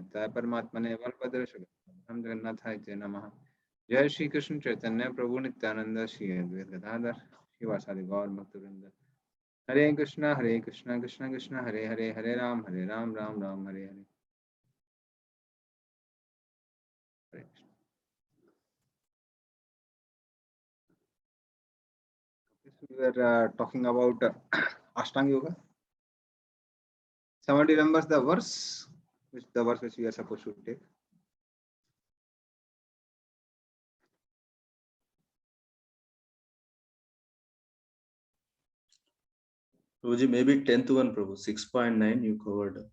नित्याय परमात्मने बलभद्र जगन्नाथाय ते नमः। जय श्री कृष्ण चैतन्य प्रभु नित्यानंद श्री अद्वैत गदाधर श्रीवासादि गौर भक्तवृंद। हरे कृष्णा कृष्णा कृष्णा हरे हरे, हरे राम राम राम हरे हरे। हरे Krishna. We were talking about Ashtanga Yoga. Somebody remembers the verse, which we are supposed to take? Prabhuji, maybe 10th one, Prabhu. 6.9 you covered.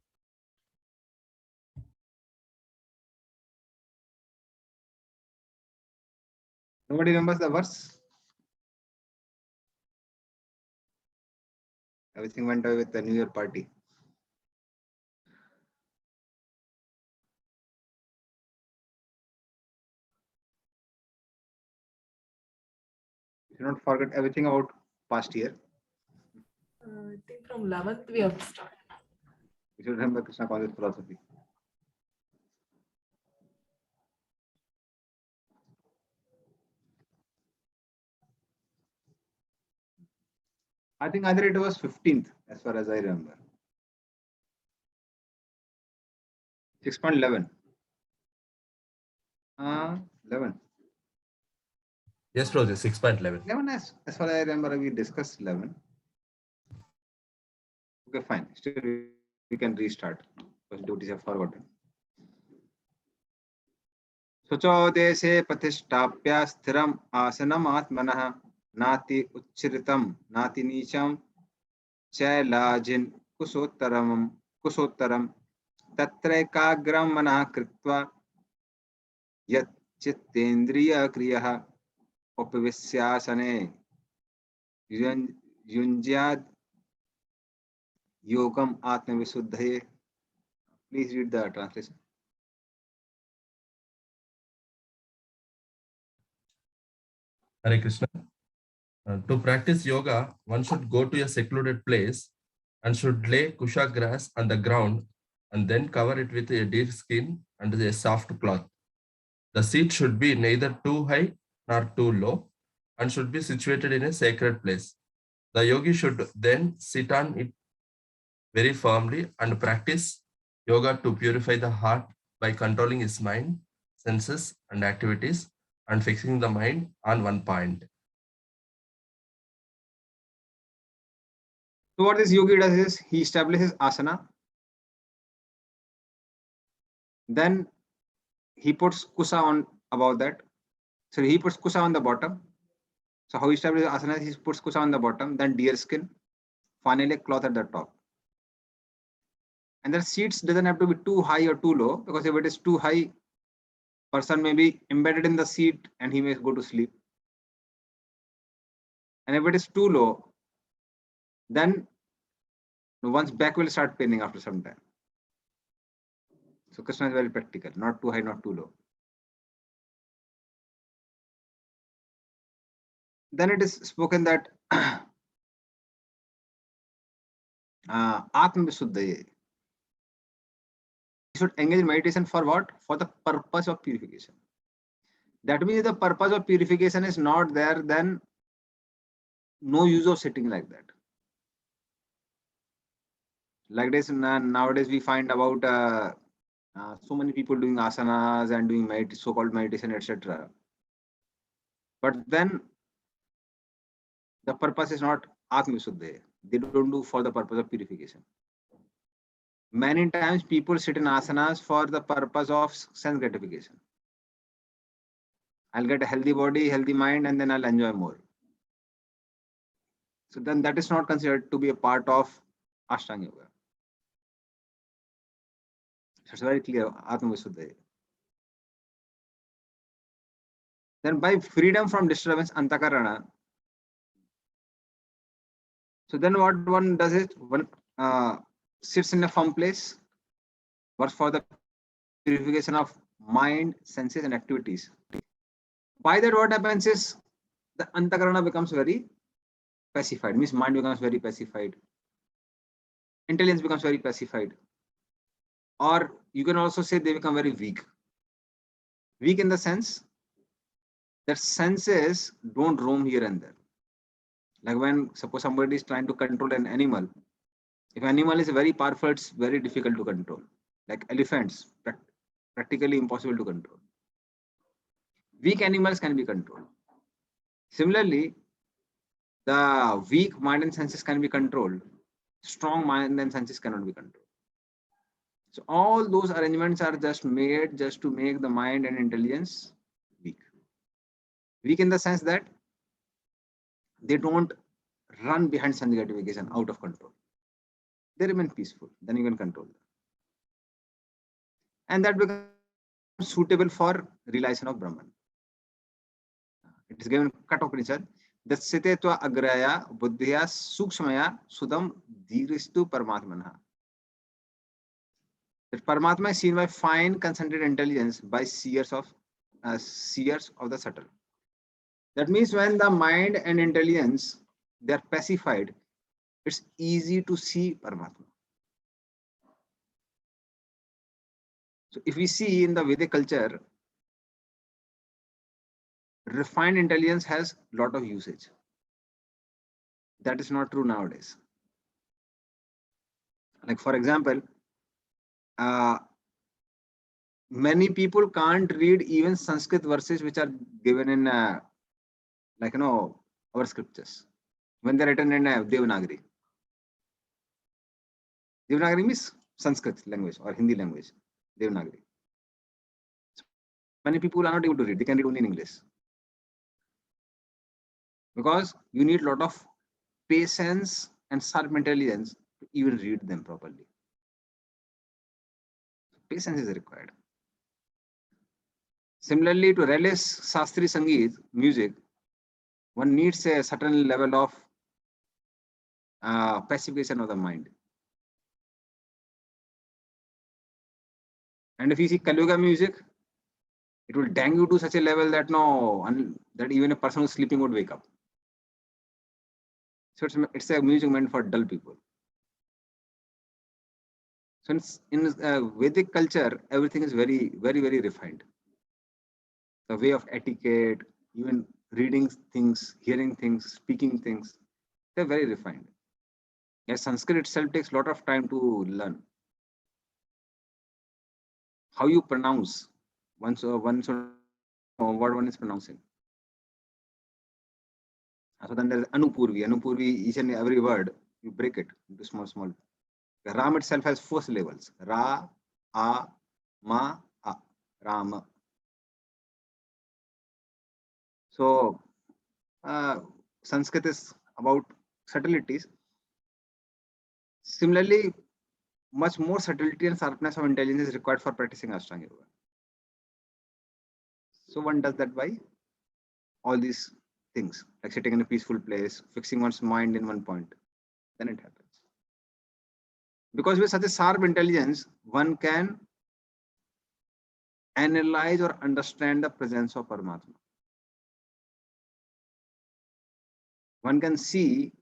Nobody remembers the verse? Everything went away with the New Year party. You don't forget everything about past year. I think from 11th we have started. You should remember Krishna conscious philosophy. I think either it was 15th, as far as I remember. 6.11. 11. Yes, Prabhuji, 6.11. 11, as far as I remember, we discussed 11. Okay, fine. Still, we can restart because devotees have forgotten. Suchodese pathishtapya sthiram asanam atmanah nati uchiritam nati nicham chailajin kusottaram tatra ekagram manah kritva yat chittendriya kriyah upavisyasane yunjyad yogam atmavisuddhaye. Please read the translation. Hare Krishna. To practice yoga, one should go to a secluded place and should lay kusha grass on the ground and then cover it with a deer skin and a soft cloth. The seat should be neither too high nor too low and should be situated in a sacred place. The yogi should then sit on it very firmly and practice yoga to purify the heart by controlling his mind, senses, and activities and fixing the mind on one point. So what this yogi does is he establishes asana, then he puts kusa on above that. So he puts kusa on the bottom. So how he establishes asana? He puts kusa on the bottom, then deer skin, finally a cloth at the top. And the seats doesn't have to be too high or too low, because if it is too high, person may be embedded in the seat and he may go to sleep. And if it is too low, then one's back will start paining after some time. So Krishna is very practical, not too high, not too low. Then it is spoken that Atma Visuddhaye. You should engage in meditation for what? For the purpose of purification. That means the purpose of purification is not there, then no use of sitting like that. Like this, nowadays we find about so many people doing asanas and doing so-called meditation, etc. But then the purpose is not Atma Visuddhaye. They don't do for the purpose of purification. Many times people sit in asanas for the purpose of sense gratification. I'll get a healthy body, healthy mind, and then I'll enjoy more. So then that is not considered to be a part of Ashtanga Yoga. It's very clear, Atma Visuddhaya. Then by freedom from disturbance, Antakarana. So then what one does is, one sits in a firm place, works for the purification of mind, senses, and activities. By that, what happens is the Antakarana becomes very pacified, means mind becomes very pacified. Intelligence becomes very pacified. or you can also say they become very weak. Weak in the sense that senses don't roam here and there. Like when suppose somebody is trying to control an animal, if animal is very powerful, it's very difficult to control. Like elephants, practically impossible to control. Weak animals can be controlled. Similarly, the weak mind and senses can be controlled. Strong mind and senses cannot be controlled. So all those arrangements are just made just to make the mind and intelligence weak. Weak in the sense that they don't run behind sense gratification out of control. They remain peaceful. Then you can control them. And that becomes suitable for realization of Brahman. It is given Kat Upanishad. Dasyate tva agraya buddhya sukshmaya sudam dhiristu paramatmana. That Paramatma is seen by fine concentrated intelligence by seers of the subtle. That means when the mind and intelligence they are pacified, it's easy to see Paramatma. So if we see in the Vedic culture, refined intelligence has a lot of usage. That is not true nowadays. Like for example, many people can't read even Sanskrit verses which are given in like our scriptures when they're written in Devanagari. Devanagari means Sanskrit language or Hindi language. Devanagari. So many people are not able to read. They can read only in English. Because you need a lot of patience and sharp intelligence to even read them properly. Patience is required. Similarly, to relish Shastri Sangeet, music, one needs a certain level of pacification of the mind. And if you see Kalyuga music, it will dang you to such a level that that even a person who's sleeping would wake up. So it's a music meant for dull people. So in Vedic culture, everything is very, very, very refined. The way of etiquette, even reading things, hearing things, speaking things, they're very refined. Yes, Sanskrit itself takes a lot of time to learn. How you pronounce what one is pronouncing. So then there's Anupurvi. Anupurvi, each and every word, you break it into small. The Ram itself has 4 syllables. Ra, A, Ma, A. Rama. So Sanskrit is about subtleties. Similarly, much more subtlety and sharpness of intelligence is required for practicing Ashtanga Yoga. So one does that by all these things, like sitting in a peaceful place, fixing one's mind in one point. Then it happens. Because with such a sharp intelligence, one can analyze or understand the presence of Paramatma. One can see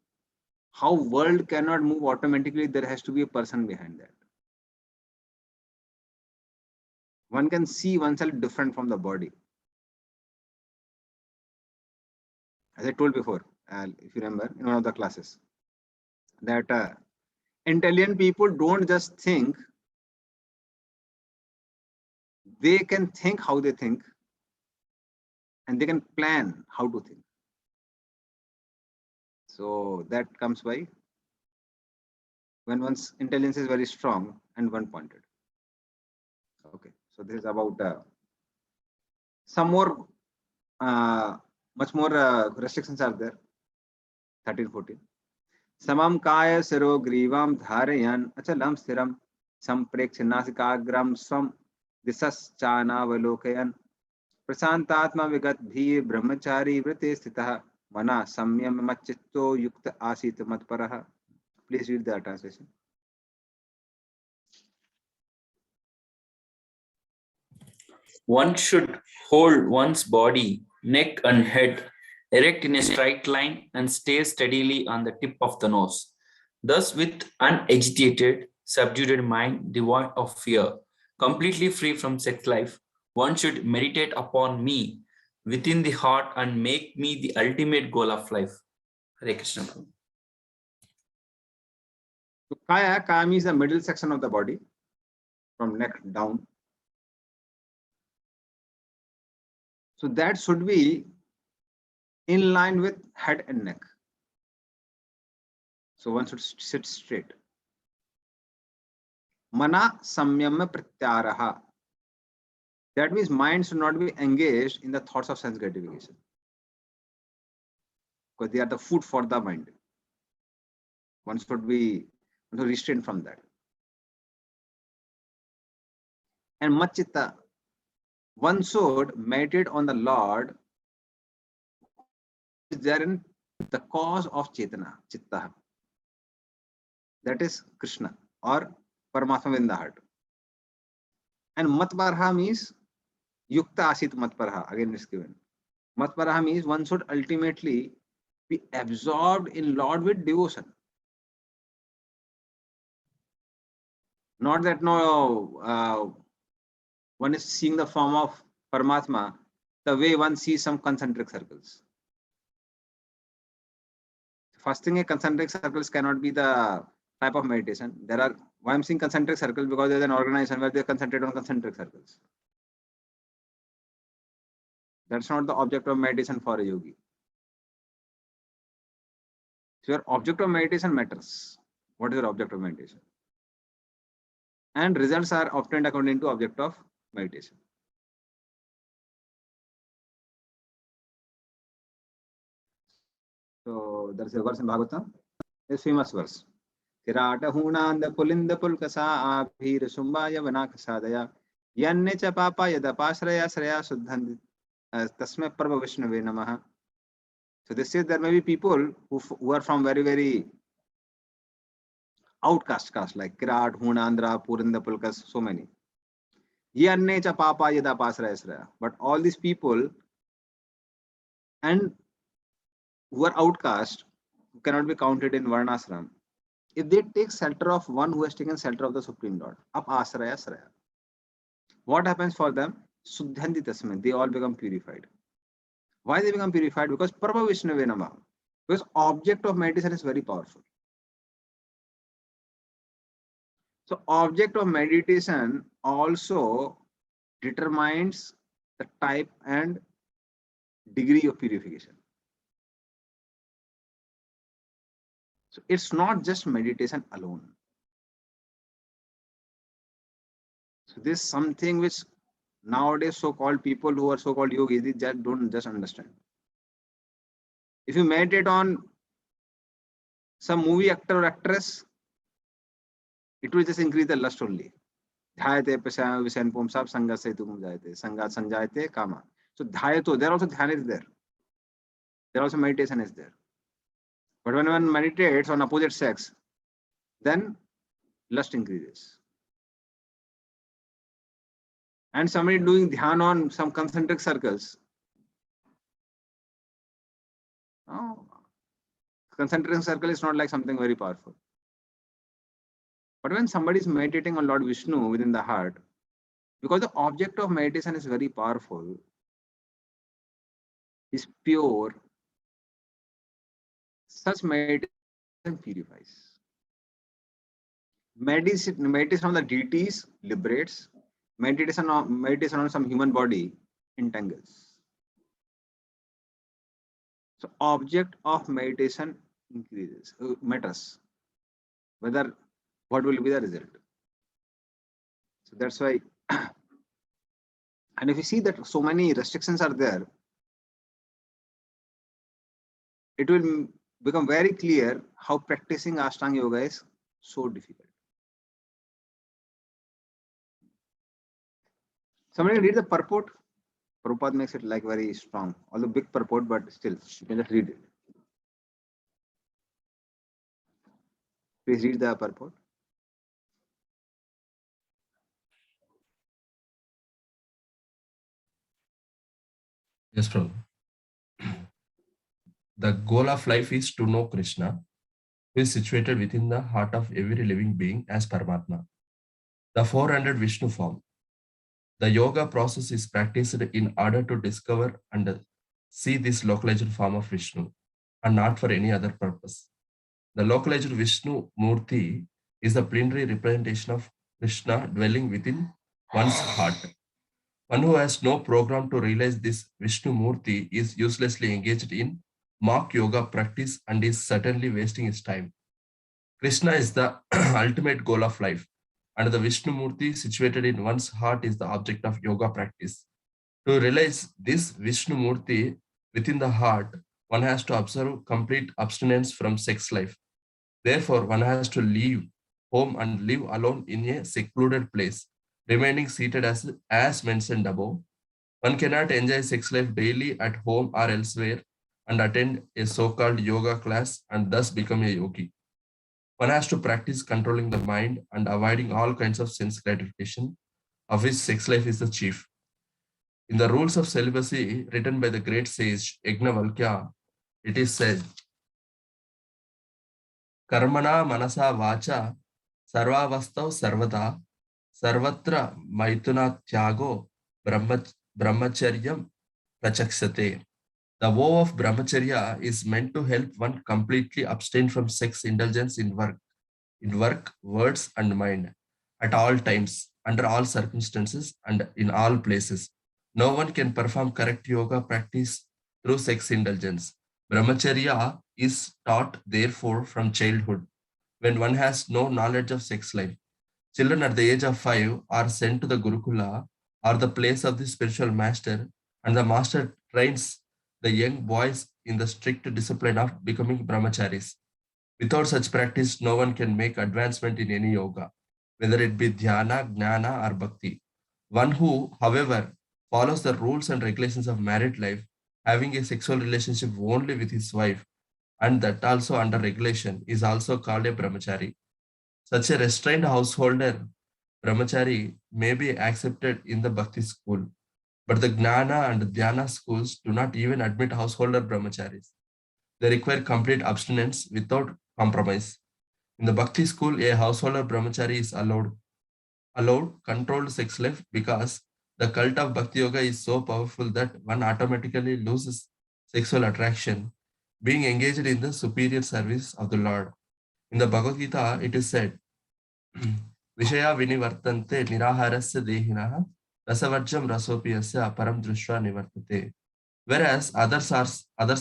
how world cannot move automatically. There has to be a person behind that. One can see oneself different from the body. As I told before, if you remember in one of the classes, that intelligent people don't just think, they can think how they think, and they can plan how to think. So that comes by when one's intelligence is very strong and one pointed. Okay, so this is about some more, much more restrictions are there. 13, 14. Samam kaya siro grivam dharayan achalam stiram sampreksh nasikagram swam disas chana valokayan prasantatma vigat bhi brahmachari vrite sthitah mana samyam machitto yukta asit matparah. Please read the translation. One should hold one's body, neck and head erect in a straight line and stay steadily on the tip of the nose. Thus, with unagitated subdued mind, devoid of fear, completely free from sex life. One should meditate upon me within the heart and make me the ultimate goal of life. Hare Krishna. Prabhu. So kaya means the middle section of the body, from neck down. So that should be in line with head and neck. So one should sit straight. Mana samyama pratyaraha. That means mind should not be engaged in the thoughts of sense gratification, because they are the food for the mind. One should be restrained from that. And machitta, one should meditate on the Lord, is therein the cause of Chetana, Chitta. That is Krishna or Paramatma in the heart. And Matparha means Yukta Asit Matparha, again is given. Matparha means one should ultimately be absorbed in Lord with devotion. Not that one is seeing the form of Paramatma the way one sees some concentric circles. First thing, a concentric circles cannot be the type of meditation. There are, why I'm seeing concentric circles, because there's an organization where they concentrate on concentric circles. That's not the object of meditation for a yogi. So your object of meditation matters. What is your object of meditation? And results are obtained according to object of meditation. So there's a verse in Bhagavatam, a famous verse. Kirata hunanda pulinda pulkasa abhir sumbaya vanakasadaya yanne cha papa yadapasraya sraya suddhandi tasme prabha vishnave namaha. So this says there may be people who are from very, very outcast caste, like Kirat, Hunandra, Purinda Pulkas, so many. Yanne cha papa yadapasraya sraya. But all these people and who are outcast, who cannot be counted in Varnashram, if they take shelter of one who has taken shelter of the Supreme Lord, up asraya sraya, what happens for them? Suddhanti tasmin, they all become purified. Why they become purified? Because Prabha Vishnave Namaha. Because object of meditation is very powerful. So object of meditation also determines the type and degree of purification. So it's not just meditation alone. So this is something which nowadays so-called people who are so-called yogis, they just don't just understand. If you meditate on some movie actor or actress, it will just increase the lust only. Dhyate pasya visayan pumsap sanga se tum jayate, sanga sanjayate kama. So dhyato, there also dhyan is there. There also meditation is there. But when one meditates on opposite sex, then lust increases. And somebody doing dhyan on some concentric circles. Oh, concentric circle is not like something very powerful. But when somebody is meditating on Lord Vishnu within the heart, because the object of meditation is very powerful, is pure, such meditation purifies. Meditation on the deities liberates. Meditation on some human body entangles. So object of meditation increases, matters. Whether what will be the result. So that's why, and if you see that so many restrictions are there, it will become very clear how practicing Ashtanga Yoga is so difficult. Somebody read the purport. Prabhupada makes it like very strong, although big purport, but still, you can just read it. Please read the purport. Yes, Prabhu. The goal of life is to know Krishna. who is situated within the heart of every living being as Paramatma. The 400 Vishnu form. The yoga process is practiced in order to discover and see this localized form of Vishnu and not for any other purpose. The localized Vishnu Murti is the plenary representation of Krishna dwelling within one's heart. One who has no program to realize this Vishnu Murti is uselessly engaged in mock yoga practice and is certainly wasting his time. Krishna is the ultimate goal of life, and the Vishnu Murti situated in one's heart is the object of yoga practice. To realize this Vishnu Murti within the heart, one has to observe complete abstinence from sex life. Therefore, one has to leave home and live alone in a secluded place, remaining seated as mentioned above. One cannot enjoy sex life daily at home or elsewhere and attend a so-called yoga class and thus become a yogi. One has to practice controlling the mind and avoiding all kinds of sense gratification, of which sex life is the chief. In the rules of celibacy written by the great sage Yajnavalkya, it is said, Karmana manasa vacha sarvavastav sarvada sarvatra maituna tyago brahmacharyam prachaksate. The vow of brahmacharya is meant to help one completely abstain from sex indulgence in work, words, and mind, at all times, under all circumstances, and in all places. No one can perform correct yoga practice through sex indulgence. Brahmacharya is taught, therefore, from childhood, when one has no knowledge of sex life. Children at the age of 5 are sent to the Gurukula or the place of the spiritual master, and the master trains the young boys in the strict discipline of becoming brahmacharis. Without such practice, no one can make advancement in any yoga, whether it be dhyana, gnana, or bhakti. One who, however, follows the rules and regulations of married life, having a sexual relationship only with his wife, and that also under regulation, is also called a brahmachari. Such a restrained householder, brahmachari, may be accepted in the bhakti school, but the gnana and dhyana schools do not even admit householder brahmacharis. They require complete abstinence without compromise. In the bhakti school, a householder brahmachari is allowed controlled sex life because the cult of bhakti yoga is so powerful that one automatically loses sexual attraction, being engaged in the superior service of the Lord. In the Bhagavad Gita, it is said, Vishaya vinivartante niraharasya dehinaha rasavarjam rasopiyasya aparam drushva nivartate. Whereas others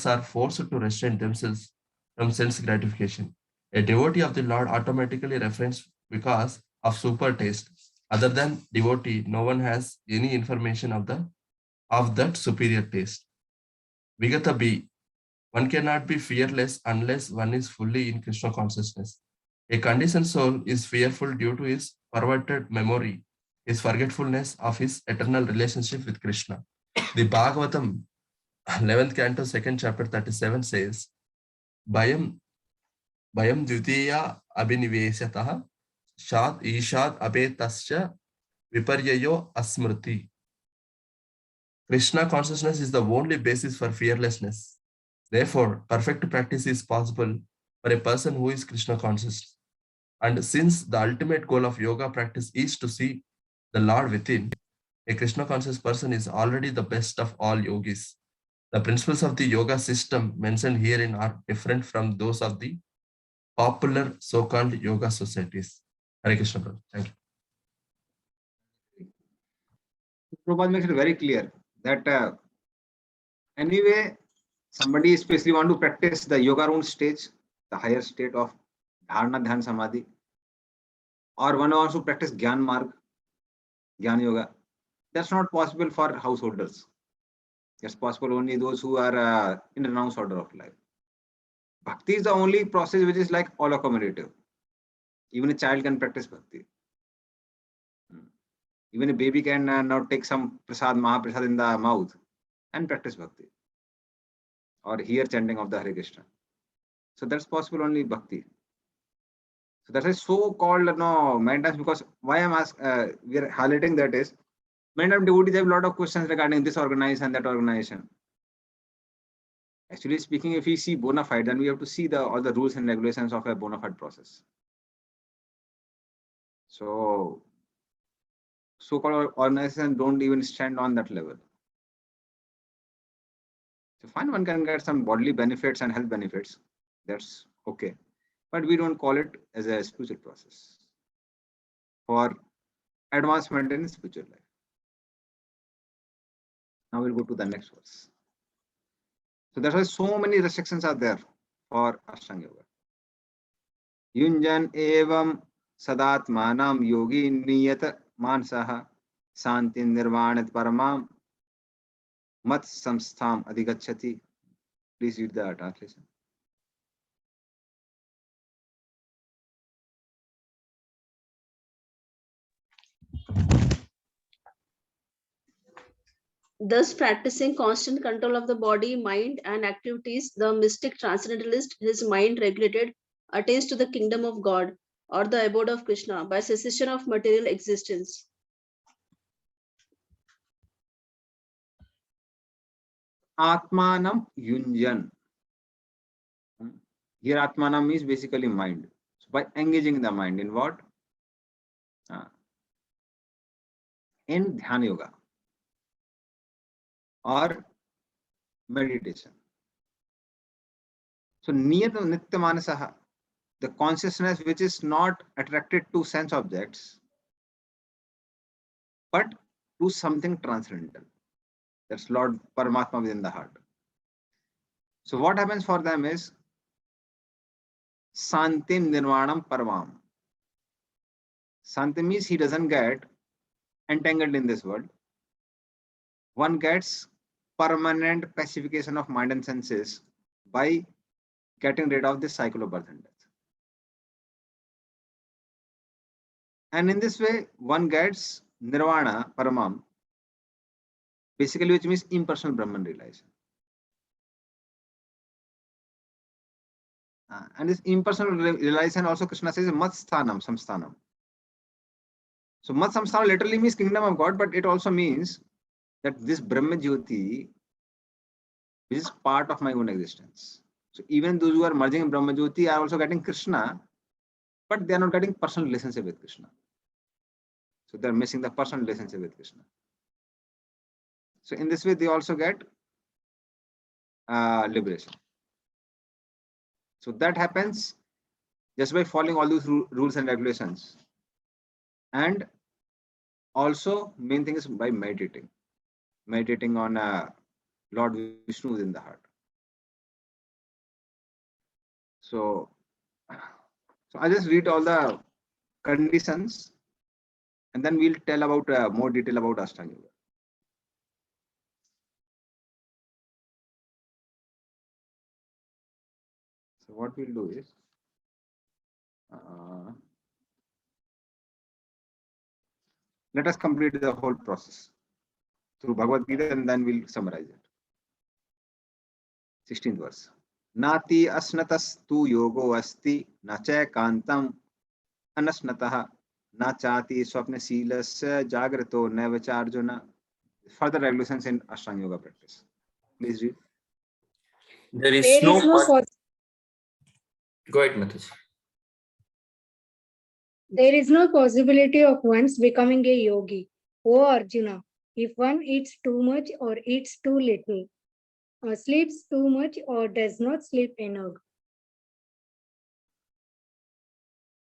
are forced to restrain themselves from sense gratification. A devotee of the Lord automatically refrains because of super taste. Other than devotee, no one has any information of that superior taste. Vigata B. One cannot be fearless unless one is fully in Krishna consciousness. A conditioned soul is fearful due to his perverted memory, his forgetfulness of his eternal relationship with Krishna. The Bhagavatam 11th canto, 2nd chapter, 37 says, Bhayam dvitiya abhiniveshyatah shad ishad abetasya viparyayo asmriti. Krishna consciousness is the only basis for fearlessness. Therefore, perfect practice is possible for a person who is Krishna conscious. And since the ultimate goal of yoga practice is to see the Lord within, a Krishna conscious person is already the best of all yogis. The principles of the yoga system mentioned herein are different from those of the popular so-called yoga societies. Hare Krishna, brother. Thank you. Prabhupada makes it very clear that anyway, somebody especially want to practice the yoga round stage, the higher state of dharana, dhyan, samadhi, or one wants to practice Gyan Marg, Gyan Yoga. That's not possible for householders. It's possible only those who are in renounced order of life. Bhakti is the only process which is like all accommodative. Even a child can practice bhakti. Even a baby can now take some prasad, Mahaprasad in the mouth and practice bhakti. Or hear chanting of the Hare Krishna. So that's possible only bhakti. So that is so called many times, because why I'm we are highlighting that is many times devotees have a lot of questions regarding this organization and that organization. Actually speaking, if we see bona fide, then we have to see all the rules and regulations of a bona fide process. So so-called organizations don't even stand on that level. So fine, one can get some bodily benefits and health benefits. That's okay. But we don't call it as a spiritual process for advancement in spiritual life. Now we'll go to the next verse. So that's why so many restrictions are there for Ashtanga Yoga. Yunjan evam sadatmanam yogi niyat mansaha santi nirvanat paramam mat samstham adhigachati. Please read the translation. Thus, practicing constant control of the body, mind, and activities, the mystic transcendentalist, his mind regulated, attains to the kingdom of God or the abode of Krishna by cessation of material existence. Atmanam yunjan. Here Atmanam means basically mind. So by engaging the mind in what? In Dhyana Yoga or meditation. So Niyat Nitya Manasaha, the consciousness which is not attracted to sense objects, but to something transcendental. That's Lord Paramatma within the heart. So what happens for them is Santim Nirvanam Paramam. Santi means he doesn't get entangled in this world. One gets permanent pacification of mind and senses by getting rid of this cycle of birth and death. And in this way, one gets Nirvana, Paramam, basically which means impersonal Brahman realization. And this impersonal realization also Krishna says Mat Sthanam, Samsthanam. So Mat Samsthanam literally means kingdom of God, but it also means that this Brahma Jyoti is part of my own existence. So even those who are merging in Brahma Jyoti are also getting Krishna, but they are not getting personal relationship with Krishna. So they are missing the personal relationship with Krishna. So in this way, they also get liberation. So that happens just by following all those rules and regulations. And also, main thing is by meditating. Meditating on Lord Vishnu within the heart. So I'll just read all the conditions and then we'll tell about more detail about Ashtanga Yoga. So what we'll do is let us complete the whole process through Bhagavad Gita and then we'll summarize it. 16th verse. Nati asnatastu yogo asti nacha kantam anasnataha nachati swapna silasya jagrato nevacharjuna. Further regulations in Ashtanga Yoga practice. Please read. There is There no, is no Go ahead, Mataji. There is no possibility of one's becoming a yogi. O Arjuna, if one eats too much or eats too little, sleeps too much or does not sleep enough.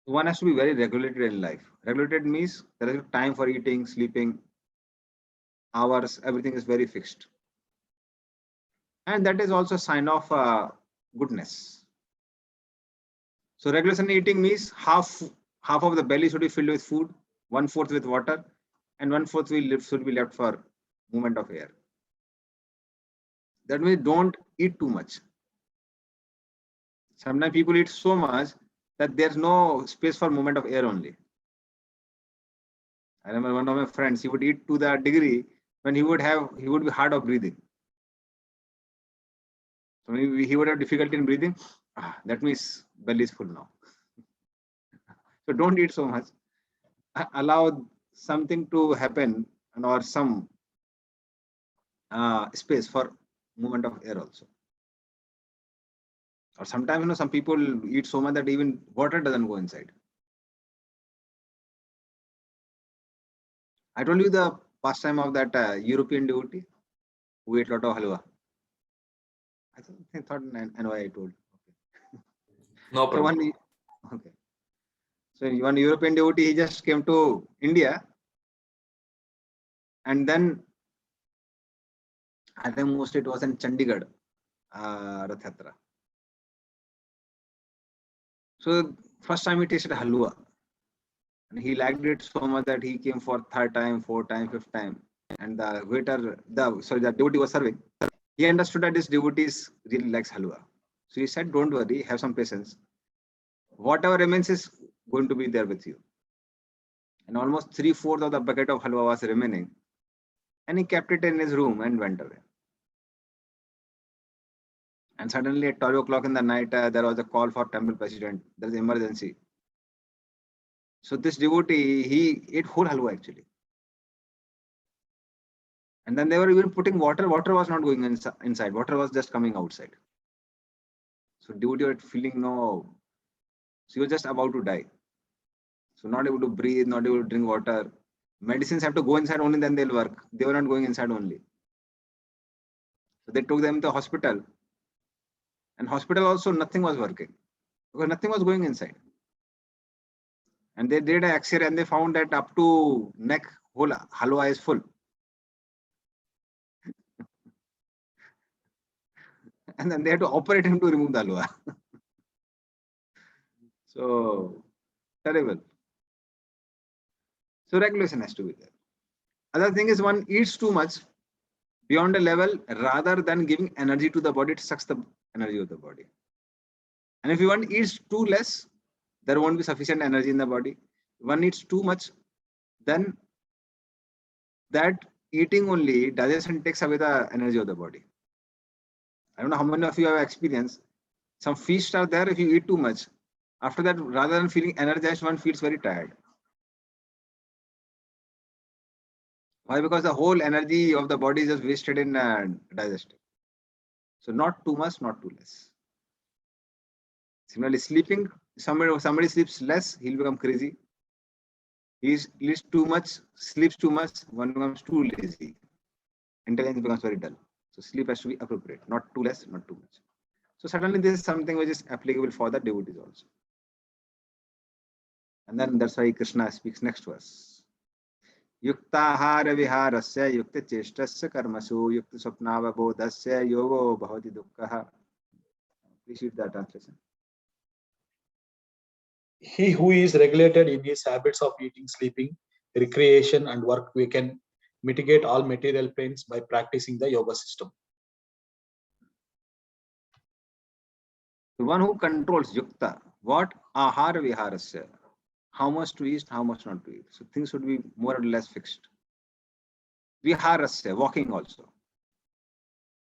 One has to be very regulated in life. Regulated means there is time for eating, sleeping, hours, everything is very fixed. And that is also a sign of goodness. So regulation eating means half of the belly should be filled with food, 1/4 with water, and 1/4 should be left for movement of air. That means don't eat too much. Sometimes people eat so much that there's no space for movement of air only. I remember one of my friends, he would eat to the degree when he would be hard of breathing. So he would have difficulty in breathing. That means belly is full now. So don't eat so much. Allow something to happen or some space for movement of air also. Or sometimes, some people eat so much that even water doesn't go inside. I told you the pastime of that European devotee who ate a lot of halwa. I thought and why I told. No So problem. okay. So one European devotee, he just came to India, and then I think mostly it was in Chandigarh, Rath Yatra. So first time he tasted halwa, and he liked it so much that he came for third time, fourth time, fifth time, and the waiter, the devotee was serving. He understood that this devotee really likes halwa, so he said, "Don't worry, have some patience. Whatever remains is going to be there with you." And almost 3/4 of the bucket of halwa was remaining, and he kept it in his room and went away. And suddenly at 12 o'clock in the night, there was a call for temple president. There's emergency. So this devotee, he ate whole halwa actually. And then they were even putting water. Water was not going inside. Water was just coming outside. So devotee was feeling no. So he was just about to die. So not able to breathe, not able to drink water. Medicines have to go inside only, then they'll work. They were not going inside only. So they took them to the hospital. And hospital also nothing was working because nothing was going inside. And they did an X-ray and they found that up to neck whole halwa is full. And then they had to operate him to remove the halwa. So terrible. So regulation has to be there. Other thing is one eats too much beyond a level rather than giving energy to the body, it sucks the energy of the body. And if one eats too less, there won't be sufficient energy in the body. If one eats too much, then that eating only digestion takes away the energy of the body. I don't know how many of you have experienced. Some feasts are there if you eat too much. After that, rather than feeling energized, one feels very tired. Why? Because the whole energy of the body is just wasted in digesting. So not too much, not too less. Similarly, sleeping, somebody sleeps less, he'll become crazy. He sleeps too much, one becomes too lazy. Intelligence becomes very dull. So sleep has to be appropriate, not too less, not too much. So certainly this is something which is applicable for the devotees also. And then that's why Krishna speaks next verse. Yuktahara viharasya yukta cheshtasya karmasu yukta swapnavabodhasya yogo bhavati dukkha. Please read that translation. He who is regulated in his habits of eating, sleeping, recreation, and work, we can mitigate all material pains by practicing the yoga system. The one who controls yukta, what ahara viharasya, how much to eat, how much not to eat. So things should be more or less fixed. Viharasya, walking also.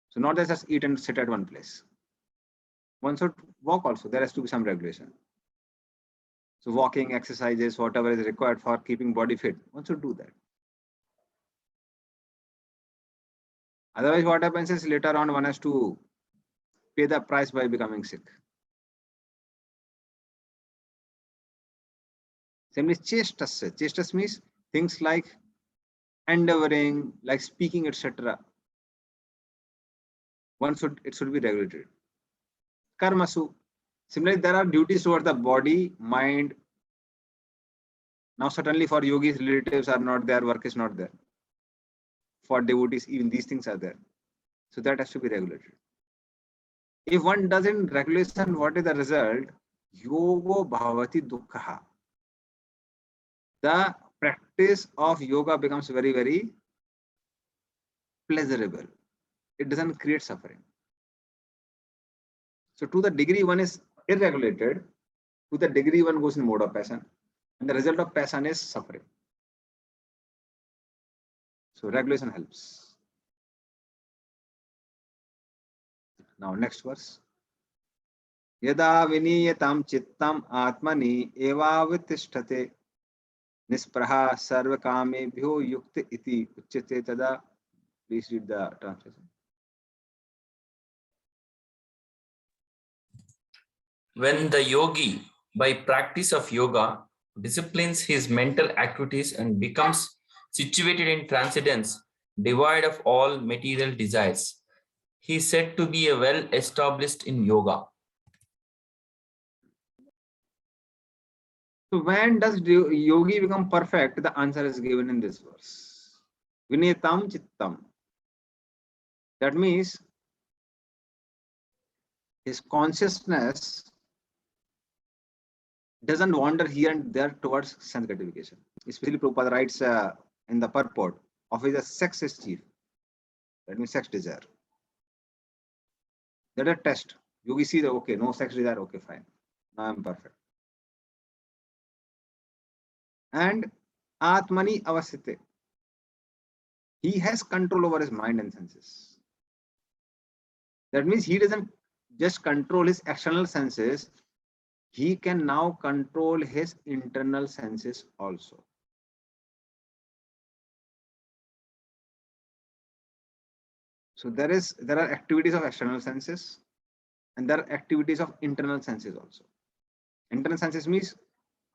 So not just eat and sit at one place. One should walk also. There has to be some regulation. So walking, exercises, whatever is required for keeping body fit, one should do that. Otherwise, what happens is later on one has to pay the price by becoming sick. Similarly, chestasya. Chestas means things like endeavoring, like speaking, etc. It should be regulated. Karmasu. Similarly, there are duties towards the body, mind. Now, certainly for yogis, relatives are not there, work is not there. For devotees, even these things are there. So that has to be regulated. If one doesn't regulation, what is the result? Yogo bhavati dukkha. The practice of yoga becomes very, very pleasurable. It doesn't create suffering. So to the degree one is irregulated, to the degree one goes in mode of passion. And the result of passion is suffering. So regulation helps. Now next verse. Yada viniyatam chittam atmani evavitishthate nispraha sarvakamebhyo yukta iti uchyate tada. Please read the translation. When the yogi, by practice of yoga, disciplines his mental activities and becomes situated in transcendence, devoid of all material desires, he is said to be a well established in yoga. So when does yogi become perfect? The answer is given in this verse. Vinetam chittam. That means his consciousness doesn't wander here and there towards sense gratification. Especially Prabhupada writes in the purport of his sex is chief. That means sex desire. That is a test. Yogi sees, okay, no sex desire, okay, fine. Now I'm perfect. And Atmani avasite. He has control over his mind and senses. That means he doesn't just control his external senses, he can now control his internal senses also. So there are activities of external senses and there are activities of internal senses also. Internal senses means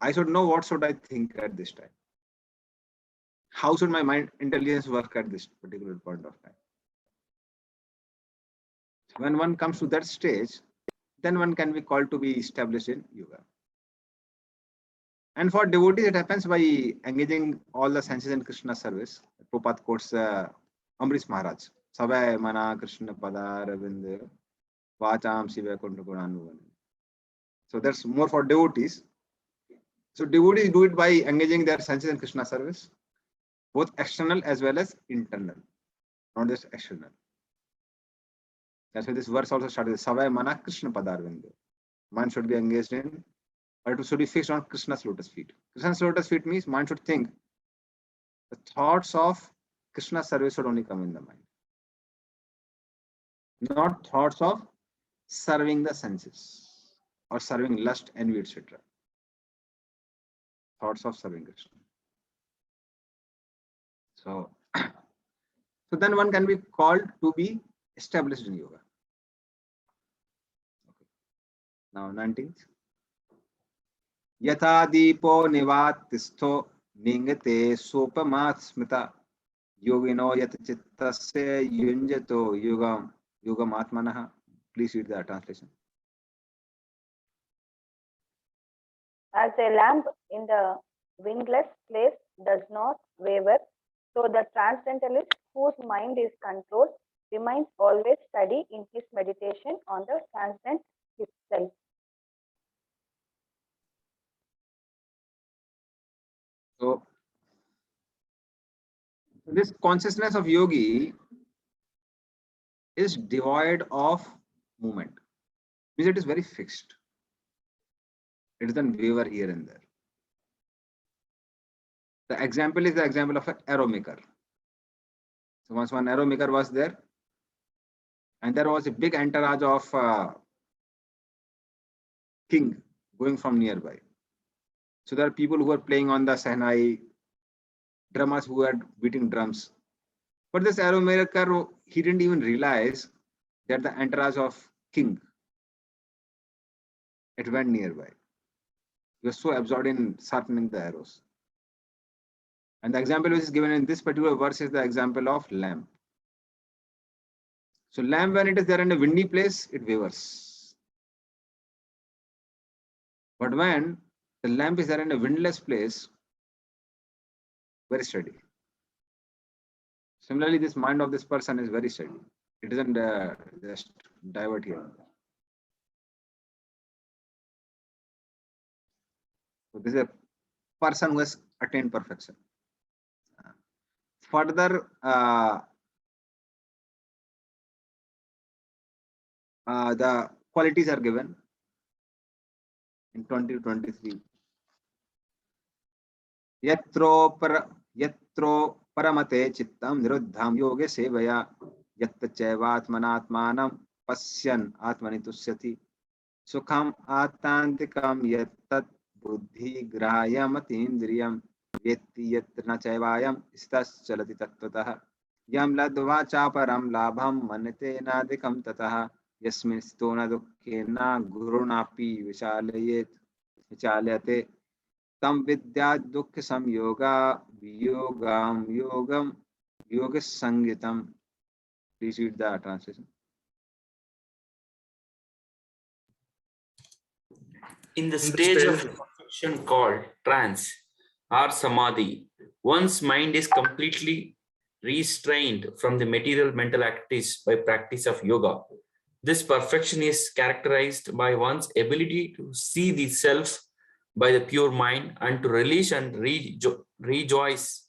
I should know what should I think at this time. How should my mind intelligence work at this particular point of time? When one comes to that stage, then one can be called to be established in yoga. And for devotees, it happens by engaging all the senses in Krishna service. Prabhupada quotes Amrish Maharaj. Savai mana Krishna pada ravinda vacham siva kunta gunanu. So that's more for devotees. So devotees do it by engaging their senses in Krishna service, both external as well as internal, not just external. That's why this verse also started with Savai mana Krishna pada ravinda. Mind should be engaged in, or it should be fixed on Krishna's lotus feet. Krishna's lotus feet means mind should think. The thoughts of Krishna service should only come in the mind. Not thoughts of serving the senses or serving lust, envy, etc. Thoughts of serving Krishna. So then one can be called to be established in yoga. Okay. Now 19th. Yatha deepo nivatistho ningate sopamat smita yogino yat chittasya yunjato yogam atmanaha. Please read the translation. As a lamp in the windless place does not waver, so the transcendentalist whose mind is controlled remains always steady in his meditation on the transcendent itself. So this consciousness of yogi is devoid of movement. Means it is very fixed. It doesn't waver here and there. The example is the example of an arrow maker. So once one arrow maker was there, and there was a big entourage of king going from nearby. So there are people who are playing on the Sahnai, drummers who are beating drums. But this arrow maker, he didn't even realize that the entourage of king, it went nearby. He was so absorbed in sharpening the arrows. And the example which is given in this particular verse is the example of lamp. So lamp, when it is there in a windy place, it wavers. But when the lamp is there in a windless place, very steady. Similarly, this mind of this person is very steady. It doesn't just divert here. So this is a person who has attained perfection. Further, the qualities are given in 20-23. Yatro paramate chittam niruddham yoge sevaya yatta chaivatmanatmanam pasyan atmani tusyati sukham atantikam yattat buddhi grahayam atindriyam yetti yatra chaivayam istas chalati tattvataha yam ladva chaparam labham manate nadikam tataha यस्मिन् स्थितो न दुःखेन गुरुणापि विचाल्यते तं विद्यात् दुःख संयोगा योगं योगसंगीतम. Please read the translation. In the stage of perfection called trance or samadhi, one's mind is completely restrained from the material mental activities by practice of yoga. This perfection is characterized by one's ability to see the self by the pure mind and to release and rejoice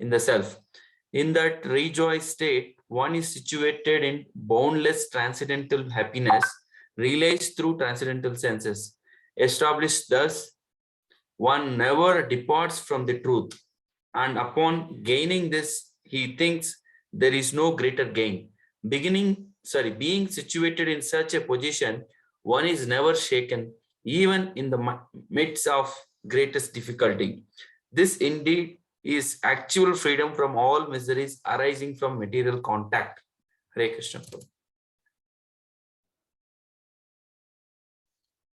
in the self. In that rejoice state, one is situated in boundless transcendental happiness, realized through transcendental senses. Established thus, one never departs from the truth, and upon gaining this, he thinks there is no greater gain. Being situated in such a position, one is never shaken, even in the midst of greatest difficulty. This indeed is actual freedom from all miseries arising from material contact. Hare Krishna.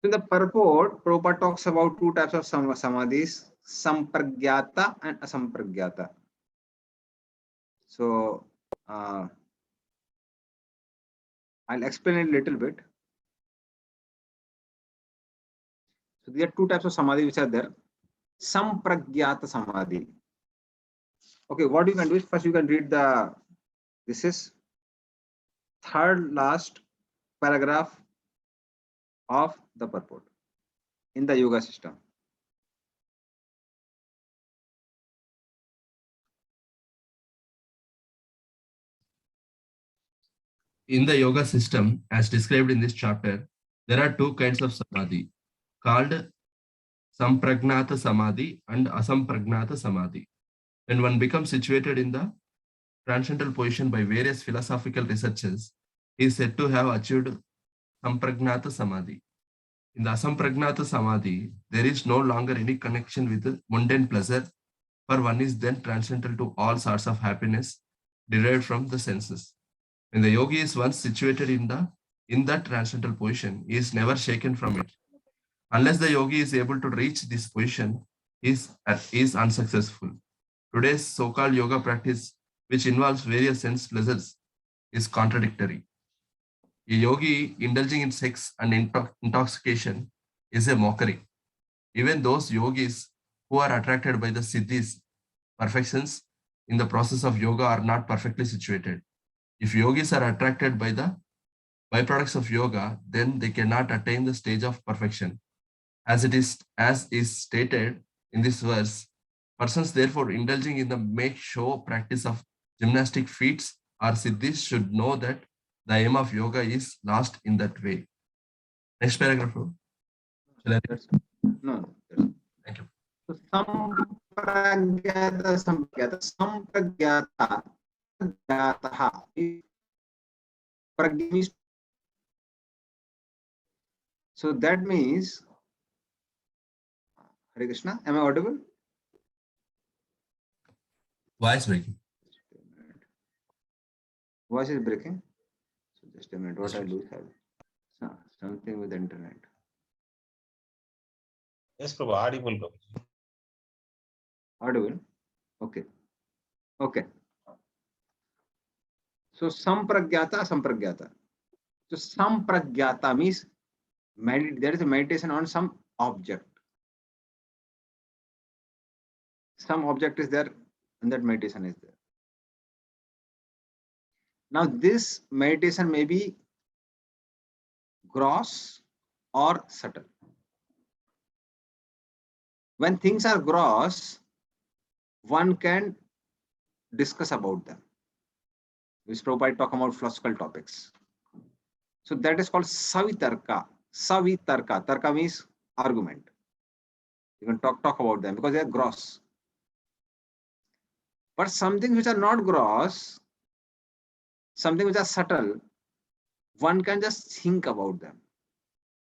In the purport, Prabhupada talks about two types of samadhis, sampragyata and asampragyata. So I'll explain it a little bit. So there are two types of samadhi which are there. Sampragyata samadhi. Okay, what you can do is first you can read this is third last paragraph of the purport in the yoga system. In the yoga system, as described in this chapter, there are two kinds of samadhi called sampragnata samadhi and asampragnata samadhi. When one becomes situated in the transcendental position by various philosophical researchers, he is said to have achieved sampragnata samadhi. In the asampragnata samadhi, there is no longer any connection with mundane pleasure, for one is then transcendental to all sorts of happiness derived from the senses. When the yogi is once situated in that transcendental position, he is never shaken from it. Unless the yogi is able to reach this position, he is unsuccessful. Today's so-called yoga practice, which involves various sense pleasures, is contradictory. A yogi indulging in sex and intoxication is a mockery. Even those yogis who are attracted by the siddhis, perfections in the process of yoga, are not perfectly situated. If yogis are attracted by the byproducts of yoga, then they cannot attain the stage of perfection. As is stated in this verse, persons therefore indulging in the make-show practice of gymnastic feats or siddhis should know that the aim of yoga is lost in that way. Next paragraph. Shall I read? No. Thank you. So sampragyata means, so that means, Hare Krishna, am I audible? Voice breaking. Voice is breaking. So just a minute, what I do have something with the internet. Yes, Prabhu, audible. Prabhu. Audible? Okay. Okay. So sampragyata, asampragyata. So sampragyata means there is a meditation on some object. Some object is there and that meditation is there. Now this meditation may be gross or subtle. When things are gross, one can discuss about them. Which Prabhupada talk about philosophical topics. So that is called savitarka. Savitarka. Tarka means argument. You can talk about them because they are gross. But something which are not gross, something which are subtle, one can just think about them.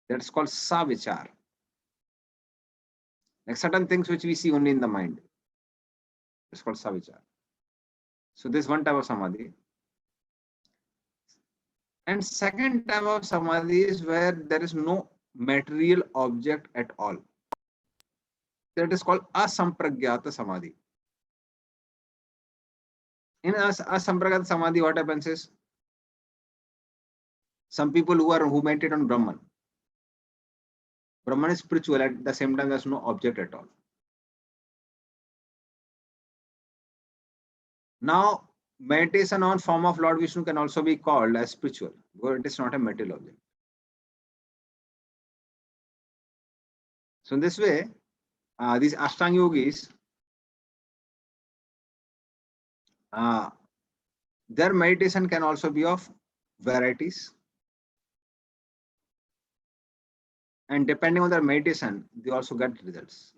That's called savichar. Like certain things which we see only in the mind. It's called savichar. So this one type of samadhi. And second type of samadhi is where there is no material object at all. That is called asampragyata samadhi. In asampragyata samadhi, what happens is some people who meditate on Brahman. Brahman is spiritual, at the same time there's no object at all. Now, meditation on form of Lord Vishnu can also be called as spiritual, because it is not a material object. So in this way, these Ashtanga yogis, their meditation can also be of varieties. And depending on their meditation, they also get results.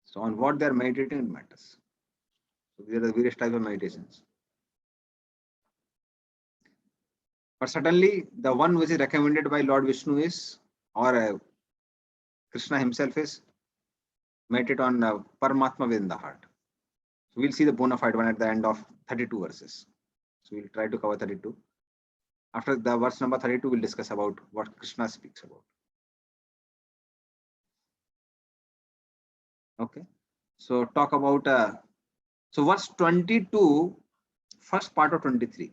So on what they are meditating, it matters. So there are various types of meditations. But certainly the one which is recommended by Lord Vishnu is, or Krishna himself is, meditate on Paramatma within the heart. So we'll see the bona fide one at the end of 32 verses. So we'll try to cover 32. After the verse number 32, we'll discuss about what Krishna speaks about. Okay. So talk about, so verse 22, first part of 23.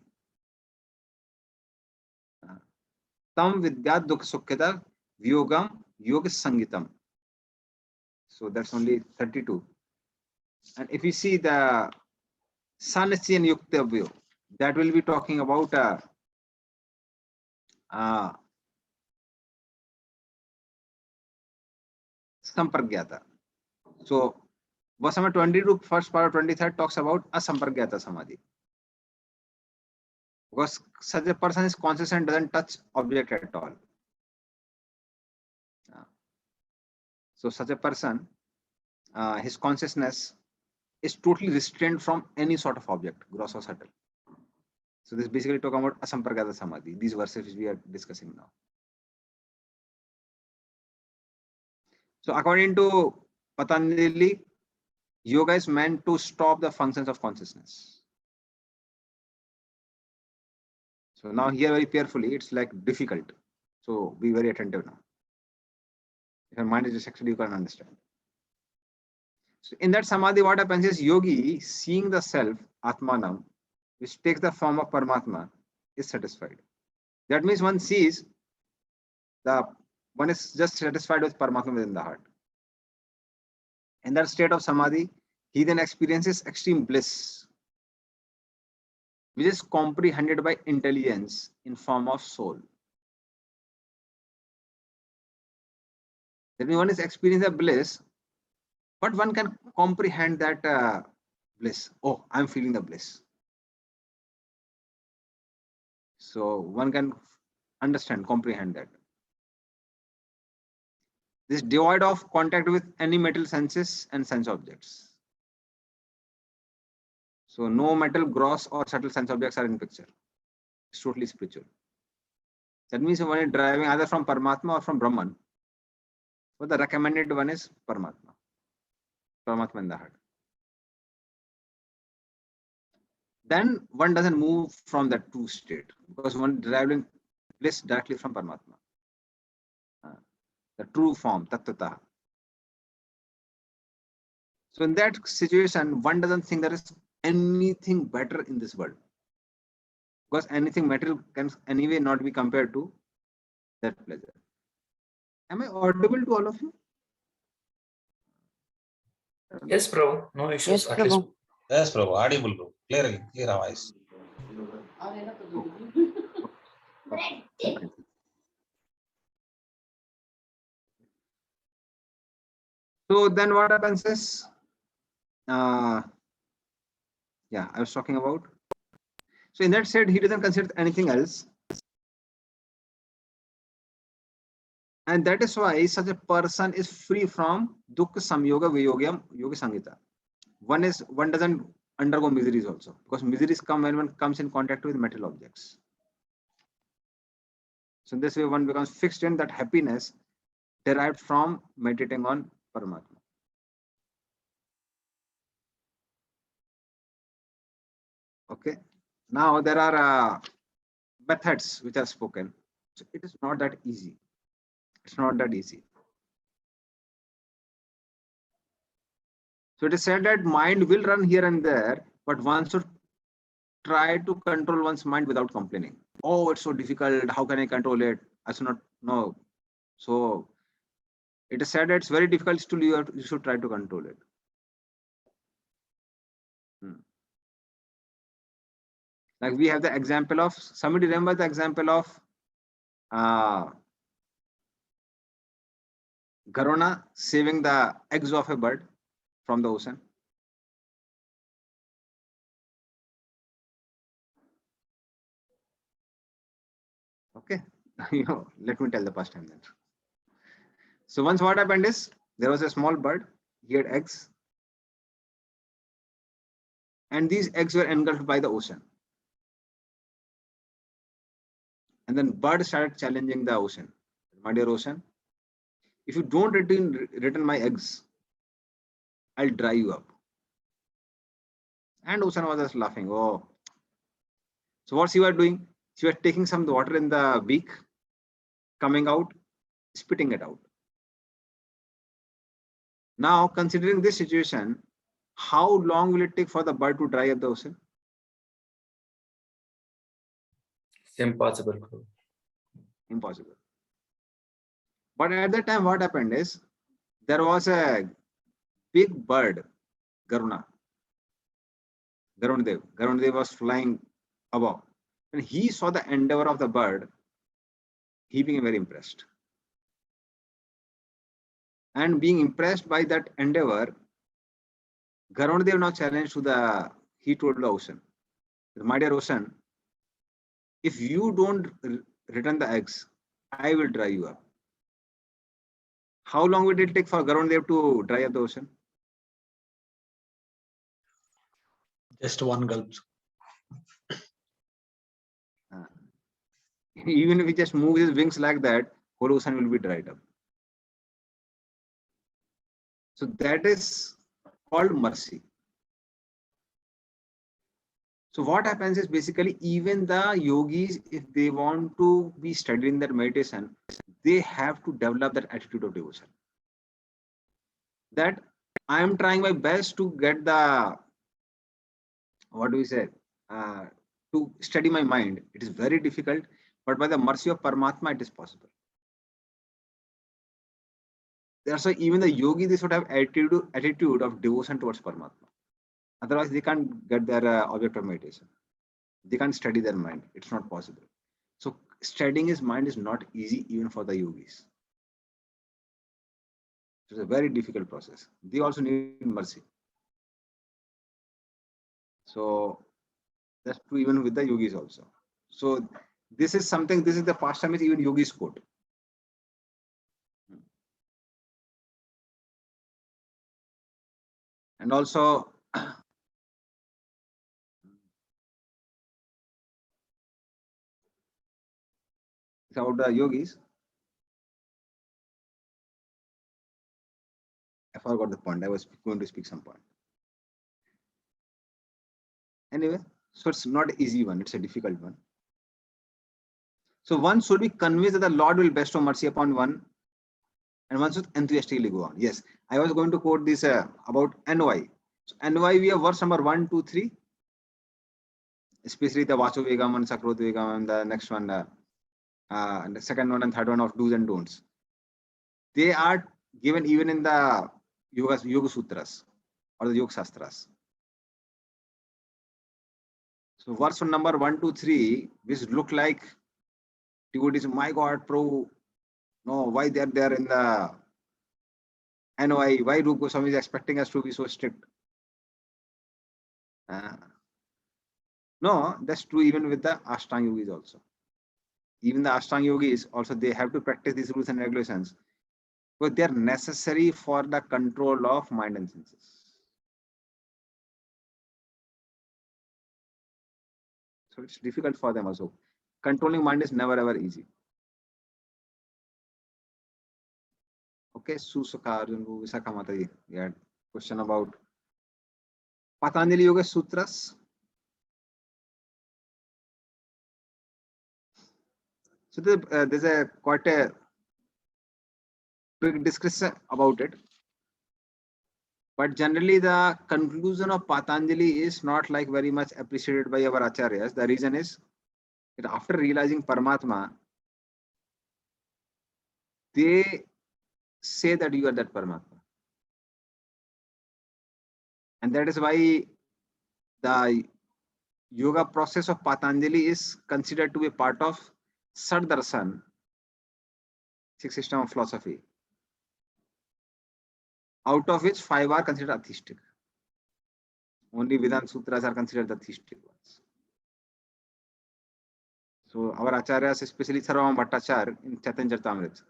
Tam vidyat dukha sukhita vyogam yoga sangitam. So that's only 32. And if you see the Sanachyan Yuktavyo, that will be talking about Sampragyata. So verse number 22, first part of 23 talks about Asampragyata Samadhi. Because such a person is conscious and doesn't touch object at all. So such a person, his consciousness is totally restrained from any sort of object, gross or subtle. So this basically talking about Asampragyata Samadhi, these verses which we are discussing now. So according to Patanjali, yoga is meant to stop the functions of consciousness. So now here very carefully, it's like difficult. So be very attentive now. If your mind is distracted, you can understand. So in that samadhi, what happens is yogi, seeing the self, Atmanam, which takes the form of Paramatma, is satisfied. That means one sees one is just satisfied with Paramatma within the heart. In that state of samadhi, he then experiences extreme bliss, which is comprehended by intelligence in form of soul. That means one is experiencing the bliss, but one can comprehend that bliss. Oh, I'm feeling the bliss. So one can understand, comprehend that. This devoid of contact with any metal senses and sense objects. So no metal, gross or subtle sense objects are in picture. It's totally spiritual. That means when you're driving either from Paramatma or from Brahman, but the recommended one is Paramatma. Paramatma in the heart. Then one doesn't move from that true state because one deriving bliss directly from Paramatma. The true form, Tattva. So in that situation, one doesn't think there is anything better in this world. Because anything material can anyway not be compared to that pleasure. Am I audible to all of you? Yes, bro. No issues. Yes, At least Prabhu. Yes, Prabhu, audible, bro. Clear voice. So then what happens is, yeah, I was talking about. So in that state, he doesn't consider anything else. And that is why such a person is free from dukkha samyoga viyogyam yoga sangita. One doesn't undergo miseries also, because miseries come when one comes in contact with metal objects. So this way one becomes fixed in that happiness derived from meditating on Paramatma. Okay. Now there are methods which are spoken. So it is not that easy. It's not that easy. So it is said that mind will run here and there, but one should try to control one's mind without complaining. Oh, it's so difficult. How can I control it? I should not know. So it is said that it's very difficult. Still, you should try to control it. Like we have the example of, somebody remember the example of Garona saving the eggs of a bird from the ocean. Okay, let me tell the past time then. So once what happened is, there was a small bird, he had eggs, and these eggs were engulfed by the ocean. And then bird started challenging the ocean. My dear ocean, if you don't return my eggs, I'll dry you up. And ocean was just laughing. Oh. So what's you are doing? You are taking some water in the beak, coming out, spitting it out. Now, considering this situation, how long will it take for the bird to dry up the ocean? It's impossible, Prabhu. Impossible. But at that time, what happened is, there was a big bird, Garuna. Garunadev was flying above. When he saw the endeavor of the bird, he became very impressed. And being impressed by that endeavor, Garunadev now challenged he told the ocean, my dear ocean, if you don't return the eggs, I will dry you up. How long would it take for Garunadev to dry up the ocean? Just one gulp. Even if he just moves his wings like that, whole ocean will be dried up. So that is called mercy. So what happens is, basically, even the yogis, if they want to be studying their meditation, they have to develop that attitude of devotion. That I am trying my best to get the, what do we say, to study my mind. It is very difficult, but by the mercy of Paramatma, it is possible. Therefore, even the yogi, they should have attitude of devotion towards Paramatma. Otherwise, they can't get their object of meditation. They can't study their mind. It's not possible. So studying his mind is not easy even for the yogis. It's a very difficult process. They also need mercy. So that's true even with the yogis also. So this is something, this is the pastime which even yogis quote. And also, about the yogis, I forgot the point. I was going to speak some point. Anyway, so it's not an easy one. It's a difficult one. So one should be convinced that the Lord will bestow mercy upon one, and one should enthusiastically go on. Yes, I was going to quote this about NY. So NY, we have verse number 1, 2, 3. Especially the Vacho Vegam and Sakrot Vegam, and the next one, and the second one and third one of do's and don'ts. They are given even in the Yoga Sutras or the Yoga Shastras. So verse number 1, 2, 3, which look like devotees, my God, Prabhu, no, why they're there in the NOI? Why Rupa Goswami is expecting us to be so strict? No, that's true even with the Ashtanga yogis also. Even the Ashtanga yogis also, they have to practice these rules and regulations, but they are necessary for the control of mind and senses. So it's difficult for them also. Controlling mind is never ever easy. Okay, Susaka Arjun, Visakha Mataji, we had question about Patanjali Yoga Sutras. So there's a quite a big discussion about it. But generally, the conclusion of Patanjali is not like very much appreciated by our acharyas. The reason is that after realizing Paramatma, they say that you are that Paramatma. And that is why the yoga process of Patanjali is considered to be part of Sardarshan, sixth system of philosophy, out of which 5 are considered atheistic. Only Vedanta Sutras are considered the theistic ones. So our acharyas, especially Sarvabhauma Bhattacharya in Chaitanya Charitamrita,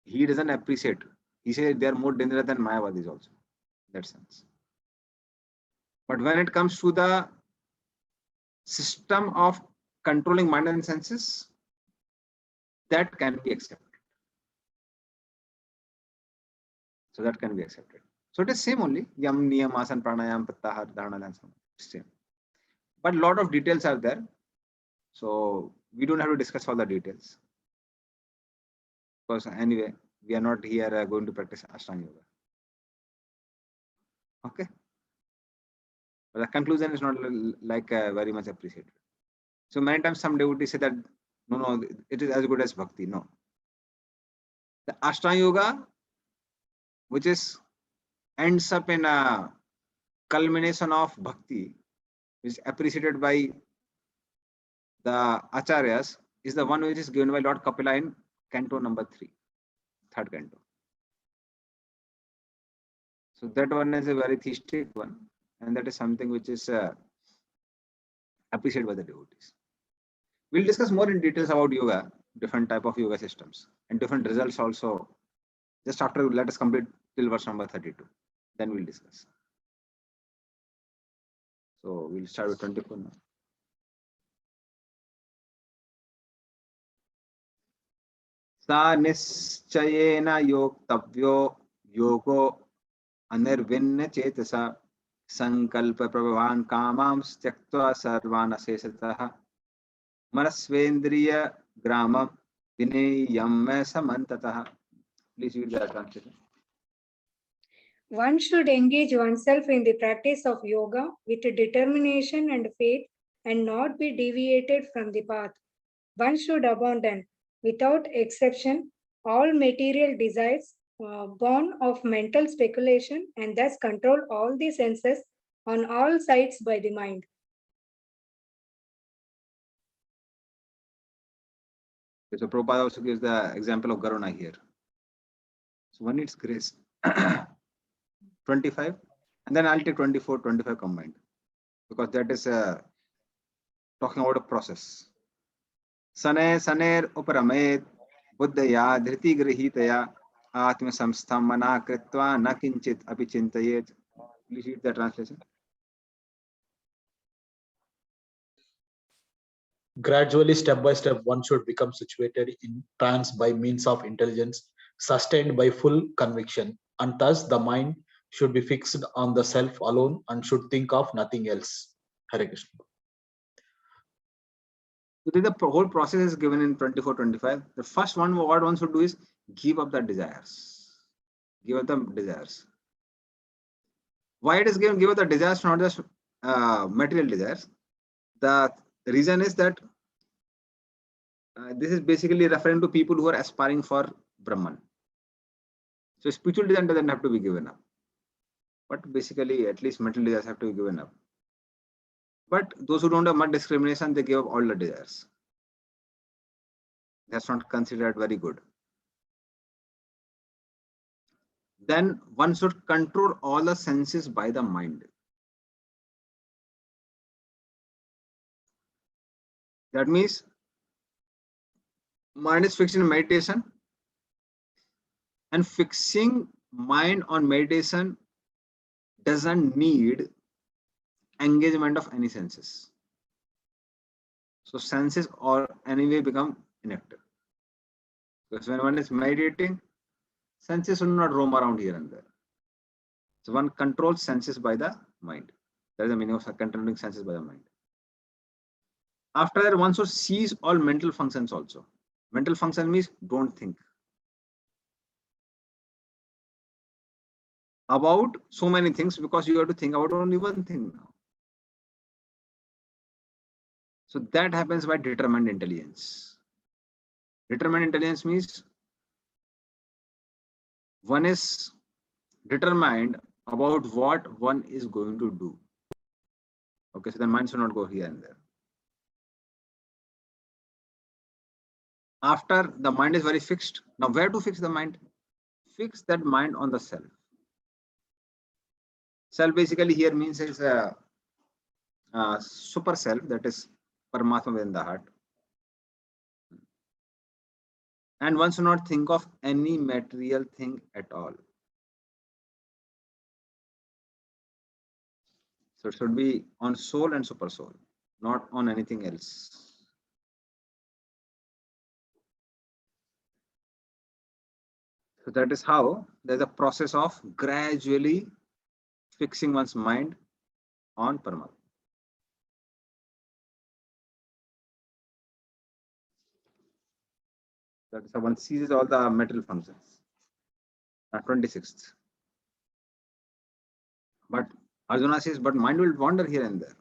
he doesn't appreciate. He says they are more dangerous than Mayavadis also, in that sense. But when it comes to the system of controlling mind and senses, that can be accepted. So that can be accepted. So it is same only. Yam, Niyam, Asana, Pranayam, Pratyahara, Dharana, and so on. Same. But a lot of details are there. So we don't have to discuss all the details. Because anyway, we are not here going to practice Ashtanga Yoga. Okay. But the conclusion is not like very much appreciated. So many times some devotees say that, no, it is as good as Bhakti. No. The Ashtanga Yoga, which is ends up in a culmination of Bhakti, is appreciated by the Acharyas, is the one which is given by Lord Kapila in Canto number 3, third canto. So that one is a very theistic one, and that is something which is appreciated by the devotees. We'll discuss more in details about yoga, different type of yoga systems, and different results also. Just after, let us complete till verse number 32. Then we'll discuss. So we'll start with 24 now. Sa nischayena yoktavyo yogo anirvinna chetasa sankalpa prabhavan kamams tyaktva sarvan asesatah manasvendriya gramam vinayam samantatah. Please read the translation. One should engage oneself in the practice of yoga with determination and faith and not be deviated from the path. One should abandon, without exception, all material desires born of mental speculation and thus control all the senses on all sides by the mind. Okay, so Prabhupada also gives the example of Garuna here. So one needs grace. 25, and then I'll take 24, 25 combined, because that is talking about a process. Sane saner uparamed buddhaya dhriti grihitaya atma samstham mana kritva na kinchit api chintayet. Please read the translation. Gradually, step by step, one should become situated in trance by means of intelligence, sustained by full conviction, and thus the mind should be fixed on the self alone and should think of nothing else. Hare Krishna. So the whole process is given in 24, 25. The first one, what one should do is give up the desires. Give up the desires. Why it is given? Give up the desires, not just material desires. The reason is that this is basically referring to people who are aspiring for Brahman. So spiritual desire doesn't have to be given up. But basically, at least material desires have to be given up. But those who don't have much discrimination, they give up all the desires. That's not considered very good. Then one should control all the senses by the mind. That means mind is fixed in meditation, and fixing mind on meditation doesn't need engagement of any senses. So senses or anyway become inactive. Because when one is meditating, senses will not roam around here and there. So one controls senses by the mind. That is the meaning of controlling senses by the mind. After that, one should cease all mental functions also. Mental function means don't think about so many things, because you have to think about only one thing now. So that happens by determined intelligence. Determined intelligence means one is determined about what one is going to do. Okay, so the mind should not go here and there. After the mind is very fixed, now where to fix the mind? Fix that mind on the self. Self basically here means is a super self, that is Paramatma within the heart. And one should not think of any material thing at all. So it should be on soul and super soul, not on anything else. So that is how there's a process of gradually fixing one's mind on Paramatma. That is how one seizes all the material functions. 26th. But Arjuna says, but mind will wander here and there.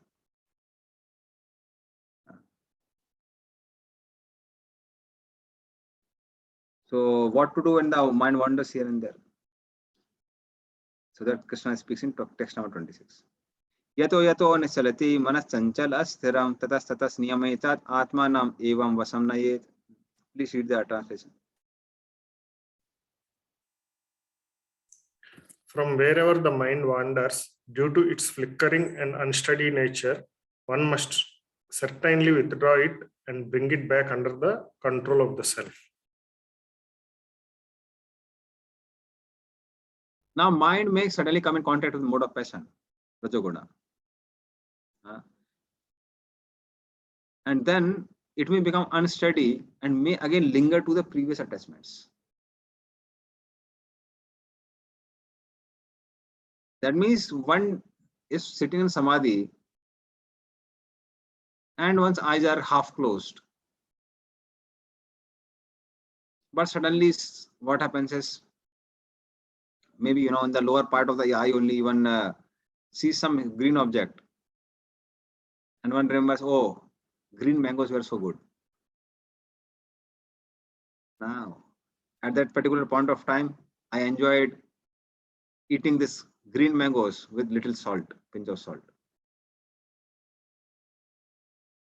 So what to do when the mind wanders here and there? So that Krishna speaks in text number 26. Yato yato nisalati manas chanchal asthiram tatas tatas niyametat atmanam evam vasam nayet. Please read the translation. From wherever the mind wanders, due to its flickering and unsteady nature, one must certainly withdraw it and bring it back under the control of the self. Now, mind may suddenly come in contact with the mode of passion, Rajoguna. And then it may become unsteady and may again linger to the previous attachments. That means one is sitting in samadhi and one's eyes are half closed. But suddenly what happens is, maybe, in the lower part of the eye only one sees some green object. And one remembers, oh, green mangoes were so good. Now, at that particular point of time, I enjoyed eating this green mangoes with little salt, pinch of salt.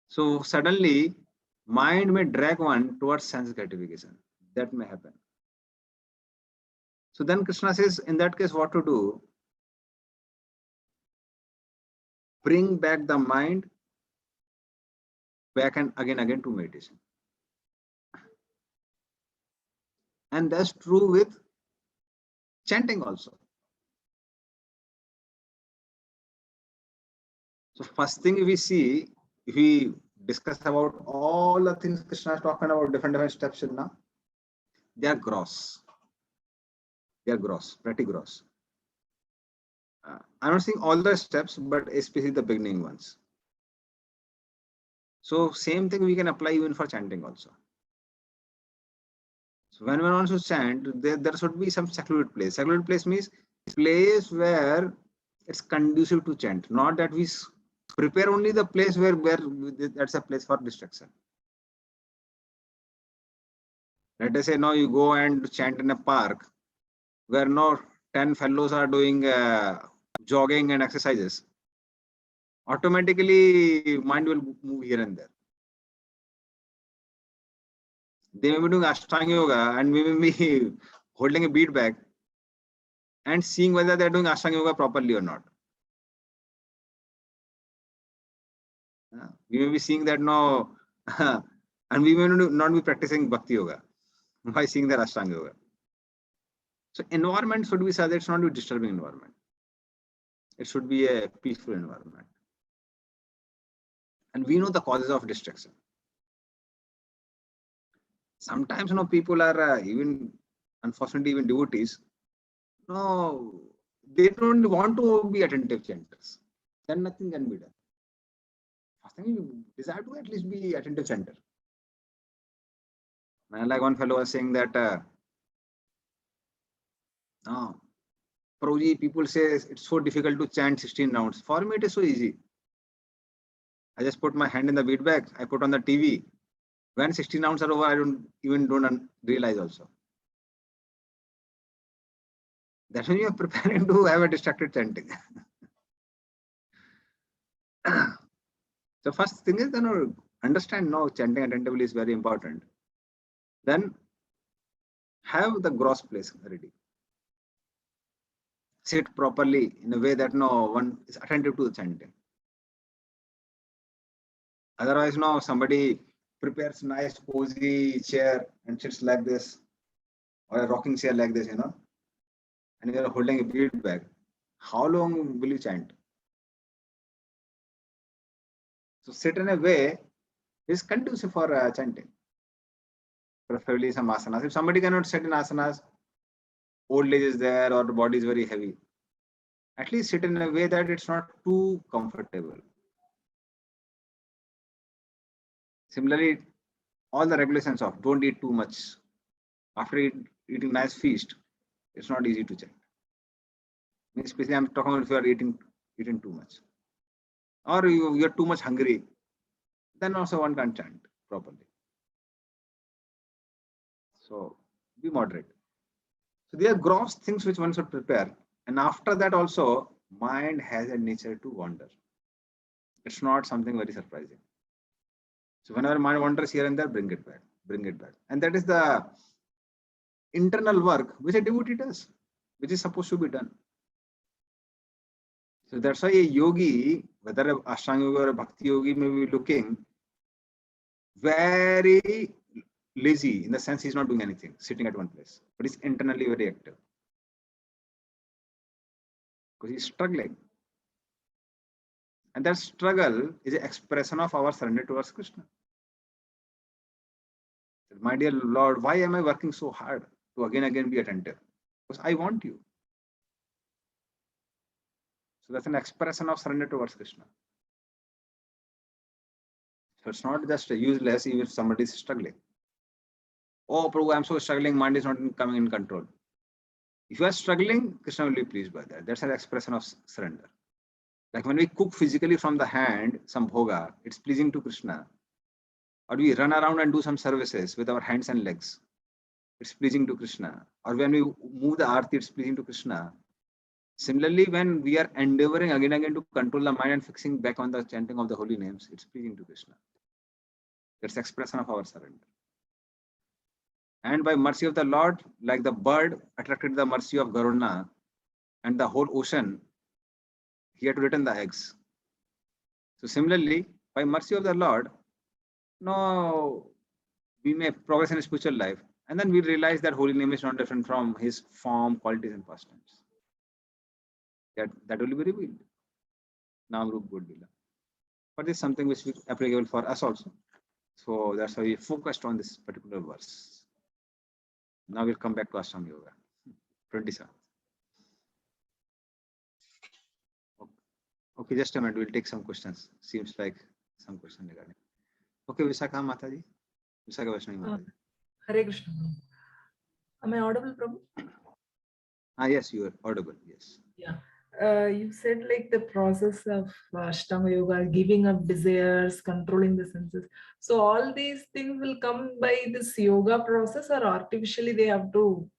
So suddenly, mind may drag one towards sense gratification. That may happen. So then Krishna says, in that case, what to do? Bring back the mind back and again to meditation. And that's true with chanting also. So first thing we see, if we discuss about all the things Krishna is talking about, different steps in now, they are gross. They are gross, pretty gross. I'm not saying all the steps, but especially the beginning ones. So same thing we can apply even for chanting also. So when one wants to chant, there should be some secluded place. Secluded place means place where it's conducive to chant, not that we prepare only the place where that's a place for distraction. Let us say now you go and chant in a park where no 10 fellows are doing jogging and exercises. Automatically mind will move here and there. They may be doing Ashtanga Yoga and we may be holding a bead bag and seeing whether they're doing Ashtanga Yoga properly or not. We may be seeing that no, and we may not be practicing Bhakti Yoga by seeing their Ashtanga Yoga. So environment should be such that it's not a disturbing environment. It should be a peaceful environment. And we know the causes of distraction. Sometimes, people are even, unfortunately, even devotees, they don't want to be attentive chanters. Then nothing can be done. First thing, you desire to at least be attentive chanter. And like one fellow was saying that, no, Prabhuji, people say it's so difficult to chant 16 rounds. For me, it is so easy. I just put my hand in the bead bag, I put on the TV. When 16 rounds are over, I don't realize also. That's when you are preparing to have a distracted chanting. So first thing is, understand, no, chanting attentively is very important. Then have the gross place ready. Sit properly in a way that no one is attentive to the chanting. Otherwise, no, somebody prepares nice cozy chair and sits like this, or a rocking chair like this, and you are holding a bead bag. How long will you chant? So sit in a way is conducive for chanting. Preferably some asanas. If somebody cannot sit in asanas, old age is there or the body is very heavy, at least sit in a way that it's not too comfortable. Similarly, all the regulations of don't eat too much. After eating nice feast, it's not easy to chant. Especially I'm talking about if you are eating too much. Or you're too much hungry, then also one can't chant properly. So be moderate. So there are gross things which one should prepare. And after that also, mind has a nature to wander. It's not something very surprising. So whenever mind wanders here and there, bring it back. And that is the internal work which a devotee does, which is supposed to be done. So that's why a yogi, whether a Ashtanga yogi or a Bhakti yogi, may be looking very lazy in the sense he's not doing anything, sitting at one place, but he's internally very active because he's struggling. And that struggle is an expression of our surrender towards Krishna. My dear Lord, why am I working so hard to again be attentive? Because I want you. So that's an expression of surrender towards Krishna. So it's not just useless even if somebody is struggling. Oh, Prabhu, I'm so struggling, mind is not coming in control. If you are struggling, Krishna will be pleased by that. That's an expression of surrender. Like when we cook physically from the hand, some bhoga, it's pleasing to Krishna. Or we run around and do some services with our hands and legs, it's pleasing to Krishna. Or when we move the arti, it's pleasing to Krishna. Similarly, when we are endeavoring again to control the mind and fixing back on the chanting of the holy names, it's pleasing to Krishna. That's expression of our surrender. And by mercy of the Lord, like the bird attracted the mercy of Garuda and the whole ocean, he had to return the eggs. So similarly, by mercy of the Lord, no, we may progress in spiritual life, and then we realize that holy name is not different from his form, qualities, and pastimes. That will be revealed. Nam Rup Gud Lila. But this is something which is applicable for us also. So that's why we focused on this particular verse. Now we'll come back to Ashtanga Yoga. 27. Okay, just a minute. We'll take some questions. Seems like some question regarding. Okay, Vishakha Mataji. Vishakha Vaishnavi Mataji. Hare Krishna. Am I audible, Prabhu? Yes, you are audible. Yes. Yeah. You said like the process of Ashtanga Yoga, giving up desires, controlling the senses. So all these things will come by this yoga process, or artificially they have to,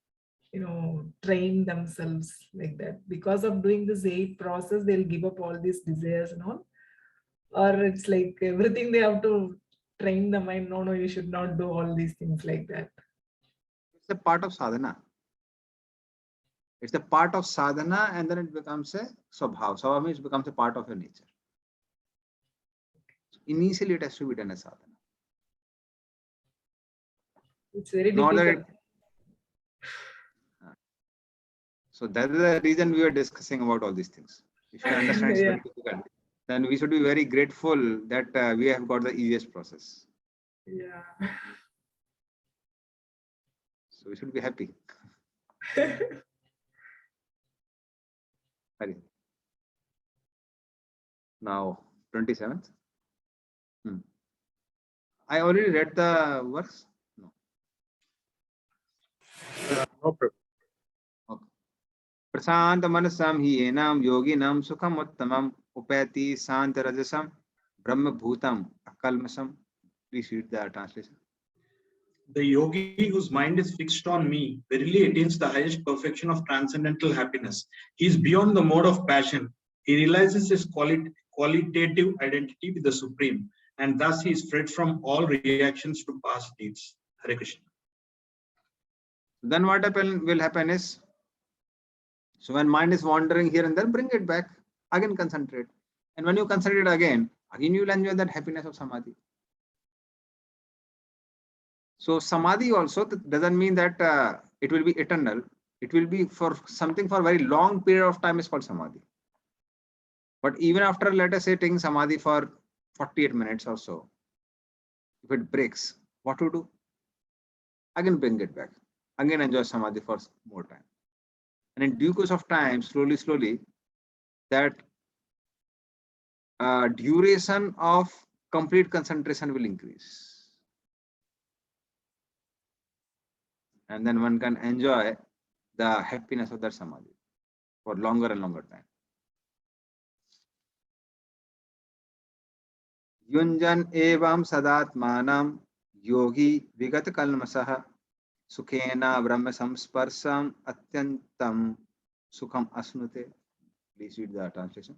train themselves like that. Because of doing this 8 process, they'll give up all these desires and all. Or it's like everything they have to train the mind. No, you should not do all these things like that. It's a part of sadhana. It's a part of sadhana, and then it becomes a swabhav. Swabhav means it becomes a part of your nature. So initially, it has to be done as sadhana. It's very difficult. So that is the reason we are discussing about all these things. If you understand it's very difficult, then we should be very grateful that we have got the easiest process. Yeah. So we should be happy. Now, 27th. I already read the verse. No. No Prabhu. प्रशांत मनसम ही एनाम योगिनाम सुखम उत्तमम उपैति शांत रजसम ब्रह्म भूतम अकल्मषम. Please read the translation. The yogi whose mind is fixed on me verily attains the highest perfection of transcendental happiness. He is beyond the mode of passion. He realizes his qualitative identity with the Supreme, and thus he is freed from all reactions to past deeds. Hare Krishna. Then what will happen is, so when mind is wandering here and there, bring it back, again concentrate. And when you concentrate again you will enjoy that happiness of samadhi. So samadhi also doesn't mean that it will be eternal. It will be for something for a very long period of time is called samadhi. But even after, let us say, taking samadhi for 48 minutes or so, if it breaks, what to do? Again bring it back. Again enjoy samadhi for more time. And in due course of time, slowly, that duration of complete concentration will increase. And then one can enjoy the happiness of that samadhi for longer and longer time. Yunjan evam sadatmanam yogi vigat kalmasaha sukhena brahma samsparsam atyantam sukham asnute. Please read the translation.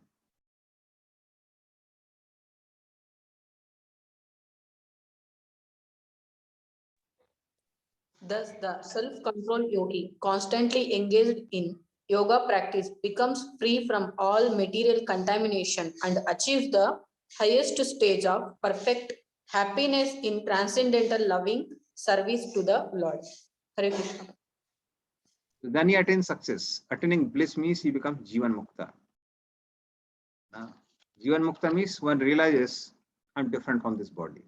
Thus, the self-control yogi, constantly engaged in yoga practice, becomes free from all material contamination and achieves the highest stage of perfect happiness in transcendental loving service to the Lord. Hare Krishna. So then he attains success. Attaining bliss means he becomes Jivan Mukta. Jivan Mukta means one realizes I'm different from this body.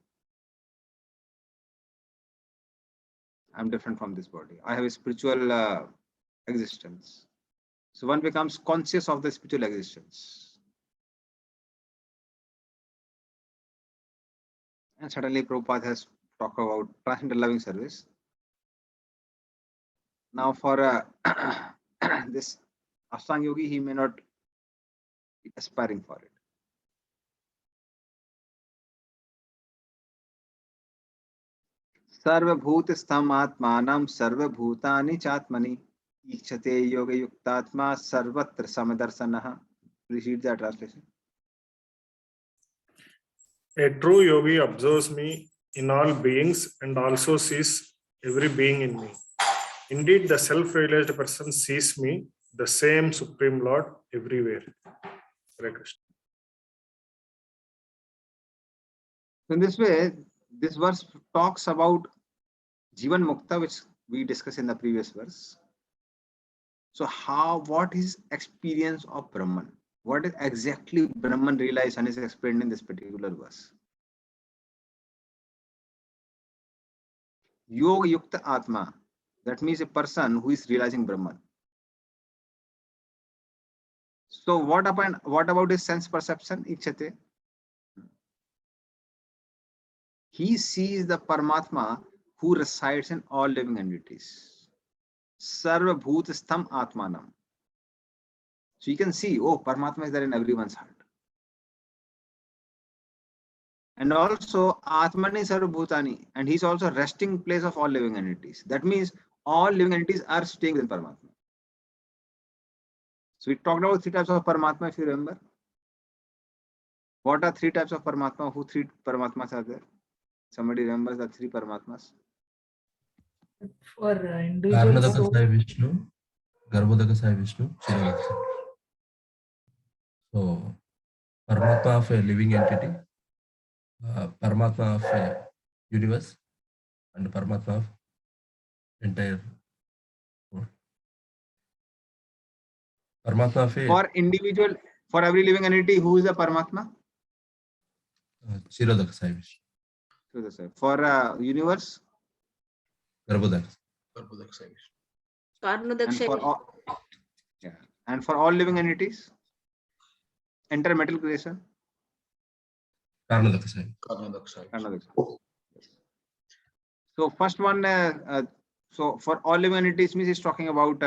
I'm different from this body. I have a spiritual existence. So one becomes conscious of the spiritual existence. And suddenly Prabhupada has talked about transcendental loving service. Now for this Ashtanga Yogi, he may not be aspiring for it. सर्वभूत स्थम आत्मानं सर्वभूतानि चात्मनि ईक्षते योग युक्तात्मा सर्वत्र समदर्शनः. Please read the translation. A true yogi observes me in all beings and also sees every being in me. Indeed, the self-realized person sees me, the same Supreme Lord, everywhere. Hare Krishna. In this way, this verse talks about Jivan Mukta, which we discussed in the previous verse. So what is experience of Brahman? What is exactly Brahman realization is explained in this particular verse. Yoga Yukta Atma, that means a person who is realizing Brahman. So what about his sense perception? Ikshate. He sees the Paramatma who resides in all living entities. Sarva Bhut Stham Atmanam. So you can see, oh, Paramatma is there in everyone's heart. And also Atmani Sarva Bhutani, and he's also resting place of all living entities. That means all living entities are staying within Paramatma. So we talked about 3 types of Paramatma, if you remember. What are 3 types of Paramatma? Who 3 Paramatmas are there? Somebody remembers the 3 Paramatmas? For individual Karanadaka soul, Sai Vishnu, Garbhodaka Sai Vishnu, Chirodaka Sai. So, Paramatma of a living entity, Paramatma of a universe, and Paramatma of entire world. Paramatma of a For individual, for every living entity, who is the Paramatma? Chirodaka Sai Vishnu. For universe? Garbhodaka. And for all living entities? Entire metal creation? Karnadakshayi. Karnadakshayi. So first one, so for all living entities means he's talking about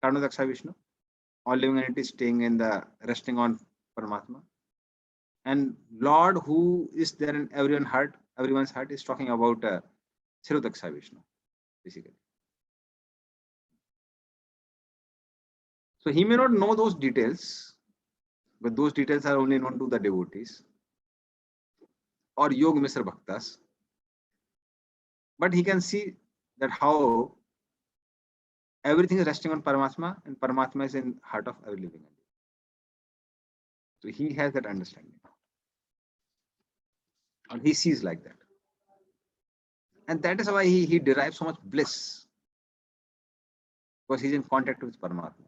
Karnadaksha Vishnu. All living entities staying in the resting on Paramatma. And Lord who is there in everyone's heart is talking about Kshirodaksha Vishnu, basically. So he may not know those details, but those details are only known to the devotees or Yoga Misra Bhaktas. But he can see that how everything is resting on Paramatma and Paramatma is in heart of every living entity. So he has that understanding. And he sees like that. And that is why he derives so much bliss. Because he's in contact with Paramatma.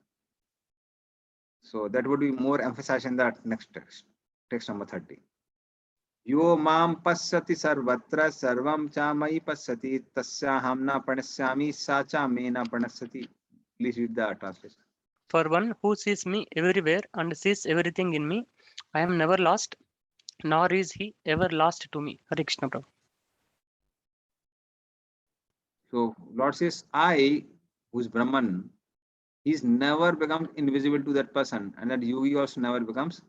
So that would be more emphasized in that next text number 30. Yo mam pasati sarvatra sarvam cha mai pasati tasyaham na pranasami sa cha me na pranasati. Please read the translation. For one who sees me everywhere and sees everything in me, I am never lost, nor is he ever lost to me. Hare Krishna Prabhu. So Lord says, I, who is Brahman, he's never becomes invisible to that person, and that yogi also never becomes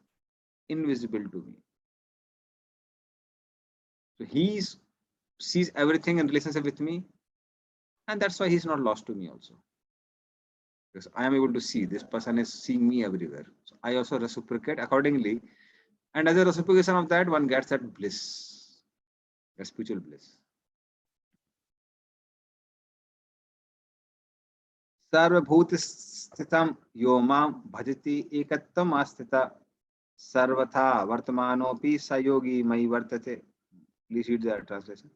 invisible to me. So he sees everything in relationship with me, and that's why he's not lost to me also. Because I am able to see this person is seeing me everywhere. So I also reciprocate accordingly, and as a reciprocation of that, one gets that bliss, that spiritual bliss. Sarvabhuti sthitam yomam bhajati ekattam asthita sarvatha vartamanopi sayogi mai vartate. Please read the translation.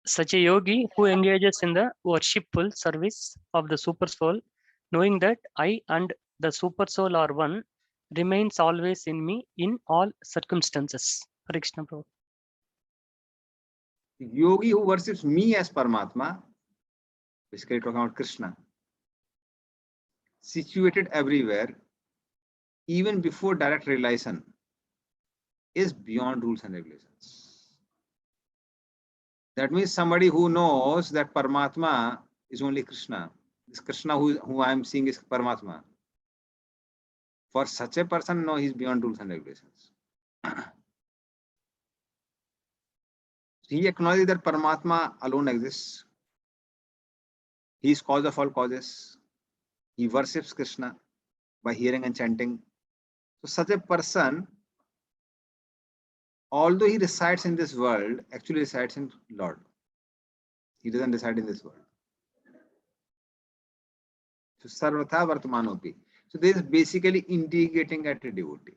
Such a yogi who engages in the worshipful service of the Super Soul, knowing that I and the Super Soul are one, remains always in me in all circumstances. Hare Krishna Prabhu. Yogi who worships me as Paramatma, basically talking about Krishna, situated everywhere, even before direct realization, is beyond rules and regulations. That means somebody who knows that Paramatma is only Krishna. This Krishna who I am seeing is Paramatma. For such a person, no, he's beyond rules and regulations. He acknowledges that Paramatma alone exists. He is cause of all causes. He worships Krishna by hearing and chanting. So such a person, although he resides in this world, actually resides in Lord. He doesn't reside in this world. So sarvatha vartamanopi. So this is basically indicating at a devotee.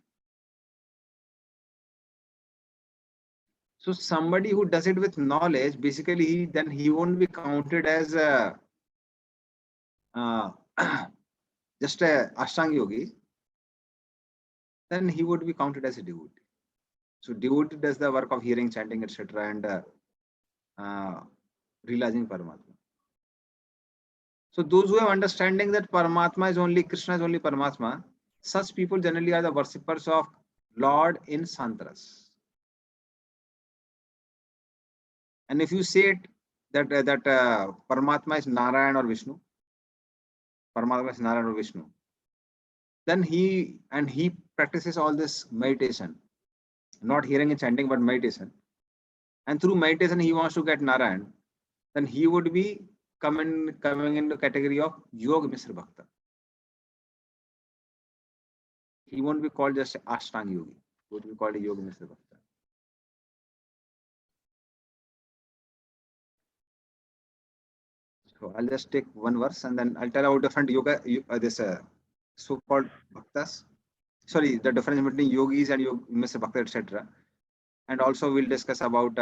So somebody who does it with knowledge, basically then he won't be counted as a just a Ashtanga yogi. Then he would be counted as a devotee. So devotee does the work of hearing, chanting, etc., and realizing Paramatma. So those who have understanding that Paramatma is only Krishna is only Paramatma, such people generally are the worshippers of Lord in Santras. And if you say it that Paramatma is Narayan or Vishnu, Paramatma is Narayan or Vishnu, then he practices all this meditation, not hearing and chanting, but meditation. And through meditation, he wants to get Narayan, then he would be coming in the category of Yoga Misra Bhakta. He won't be called just Ashtanga Yogi. He would be called a Yoga Misra Bhakta. So I'll just take one verse and then I'll tell about different yoga, so-called bhaktas. Sorry, the difference between yogis and Mr. Bhakta, etc. And also we'll discuss about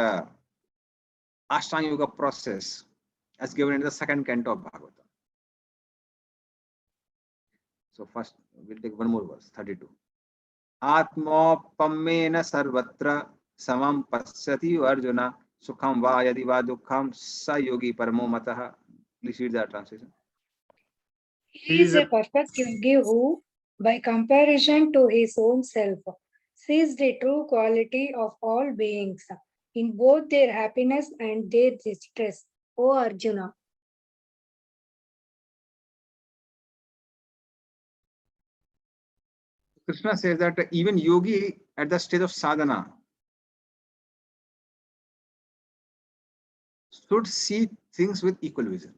Ashtanga Yoga process as given in the second canto of Bhagavatam. So first we'll take one more verse, 32. Atmopammena sarvatra samam pasyati Arjuna sukham va yadi va dukkham sa yogi paramo mataha. Please read that translation. He is a perfect yogi who, by comparison to his own self, sees the true quality of all beings in both their happiness and their distress. O Arjuna, Krishna says that even yogi at the stage of sadhana should see things with equal vision.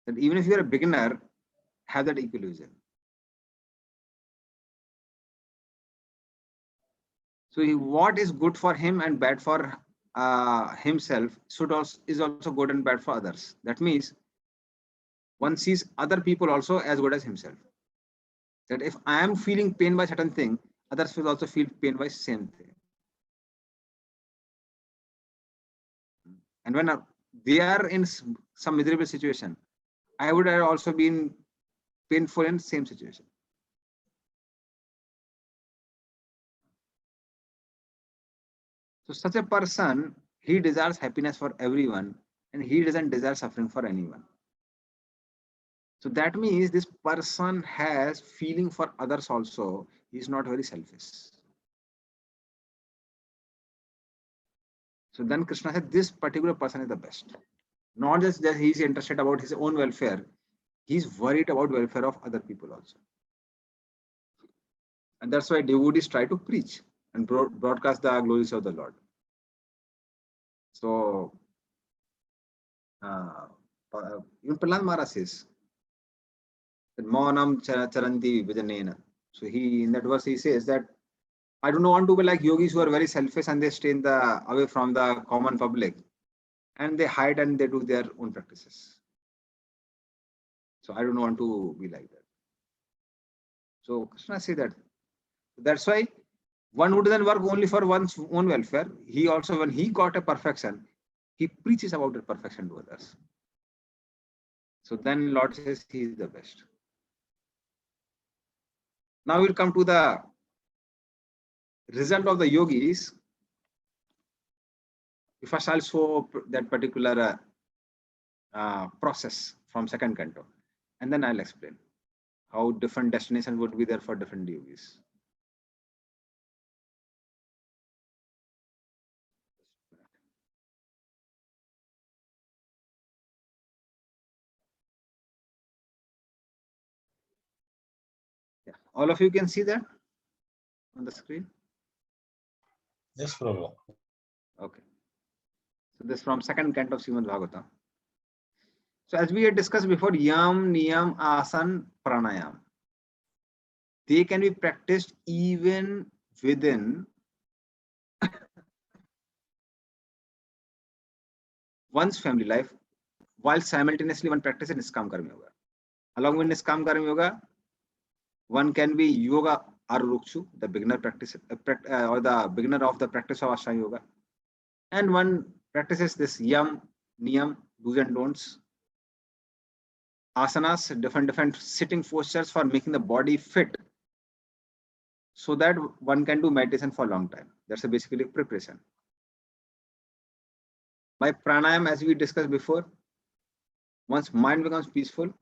That even if you are a beginner, have that equal vision. So what is good for him and bad for himself is also good and bad for others. That means one sees other people also as good as himself. That if I am feeling pain by certain thing, others will also feel pain by same thing. And when they are in some miserable situation, I would have also been painful in same situation. So such a person, he desires happiness for everyone and he doesn't desire suffering for anyone. So that means this person has feeling for others also. He is not very selfish. So then Krishna said, this particular person is the best. Not just that he is interested about his own welfare, he is worried about welfare of other people also. And that's why devotees try to preach and broadcast the glories of the Lord. So even Prahlad Maharaj says that Maunam charanti vijanena. So he in that verse he says that I do not want to be like yogis who are very selfish and they stay away from the common public and they hide and they do their own practices. So I don't want to be like that. So Krishna says that. That's why one who doesn't work only for one's own welfare, he also, when he got a perfection, he preaches about the perfection to others. So then Lord says he is the best. Now we'll come to the result of the yogis. First I'll show that particular process from second canto, and then I'll explain how different destinations would be there for different yogis. Yeah, all of you can see that on the screen. Yes, Prabhu. Okay. So this from second canto of Srimad Bhagavatam. So as we had discussed before, yam, niyam, asan, pranayam, they can be practiced even within one's family life, while simultaneously one practices Niskam Karma Yoga. Along with Niskam Karma Yoga, one can be Yoga Arurukshu, the beginner practice or the beginner of the practice of Ashtanga Yoga, and one practices this yam, niyam, do's and don'ts, asanas, different sitting postures for making the body fit, so that one can do meditation for a long time. That's basically preparation. By pranayam, as we discussed before, once mind becomes peaceful,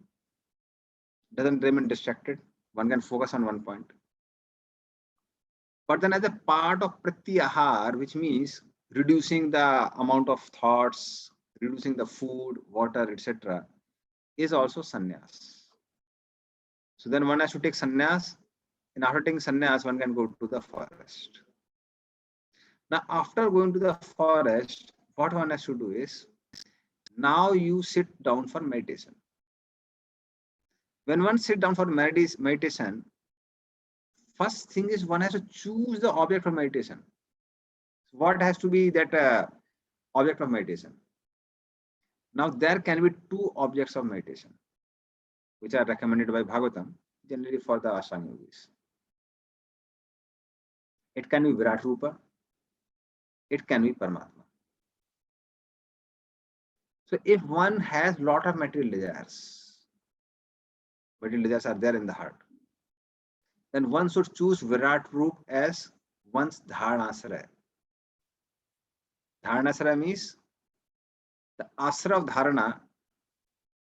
doesn't remain distracted, one can focus on one point. But then as a part of pratyahar, which means reducing the amount of thoughts, reducing the food, water, etc., is also sannyas. So then one has to take sannyas, and after taking sannyas, one can go to the forest. Now, after going to the forest, what one has to do is, now you sit down for meditation. When one sits down for meditation, first thing is one has to choose the object of meditation. What has to be that object of meditation? Now, there can be two objects of meditation, which are recommended by Bhagavatam, generally for the Ashtanga yogis. It can be Virat Rupa, it can be Paramatma. So if one has lot of material desires are there in the heart, then one should choose Virat Rup as one's Dharanasaraya. Dharanasaraya means the asara of dharana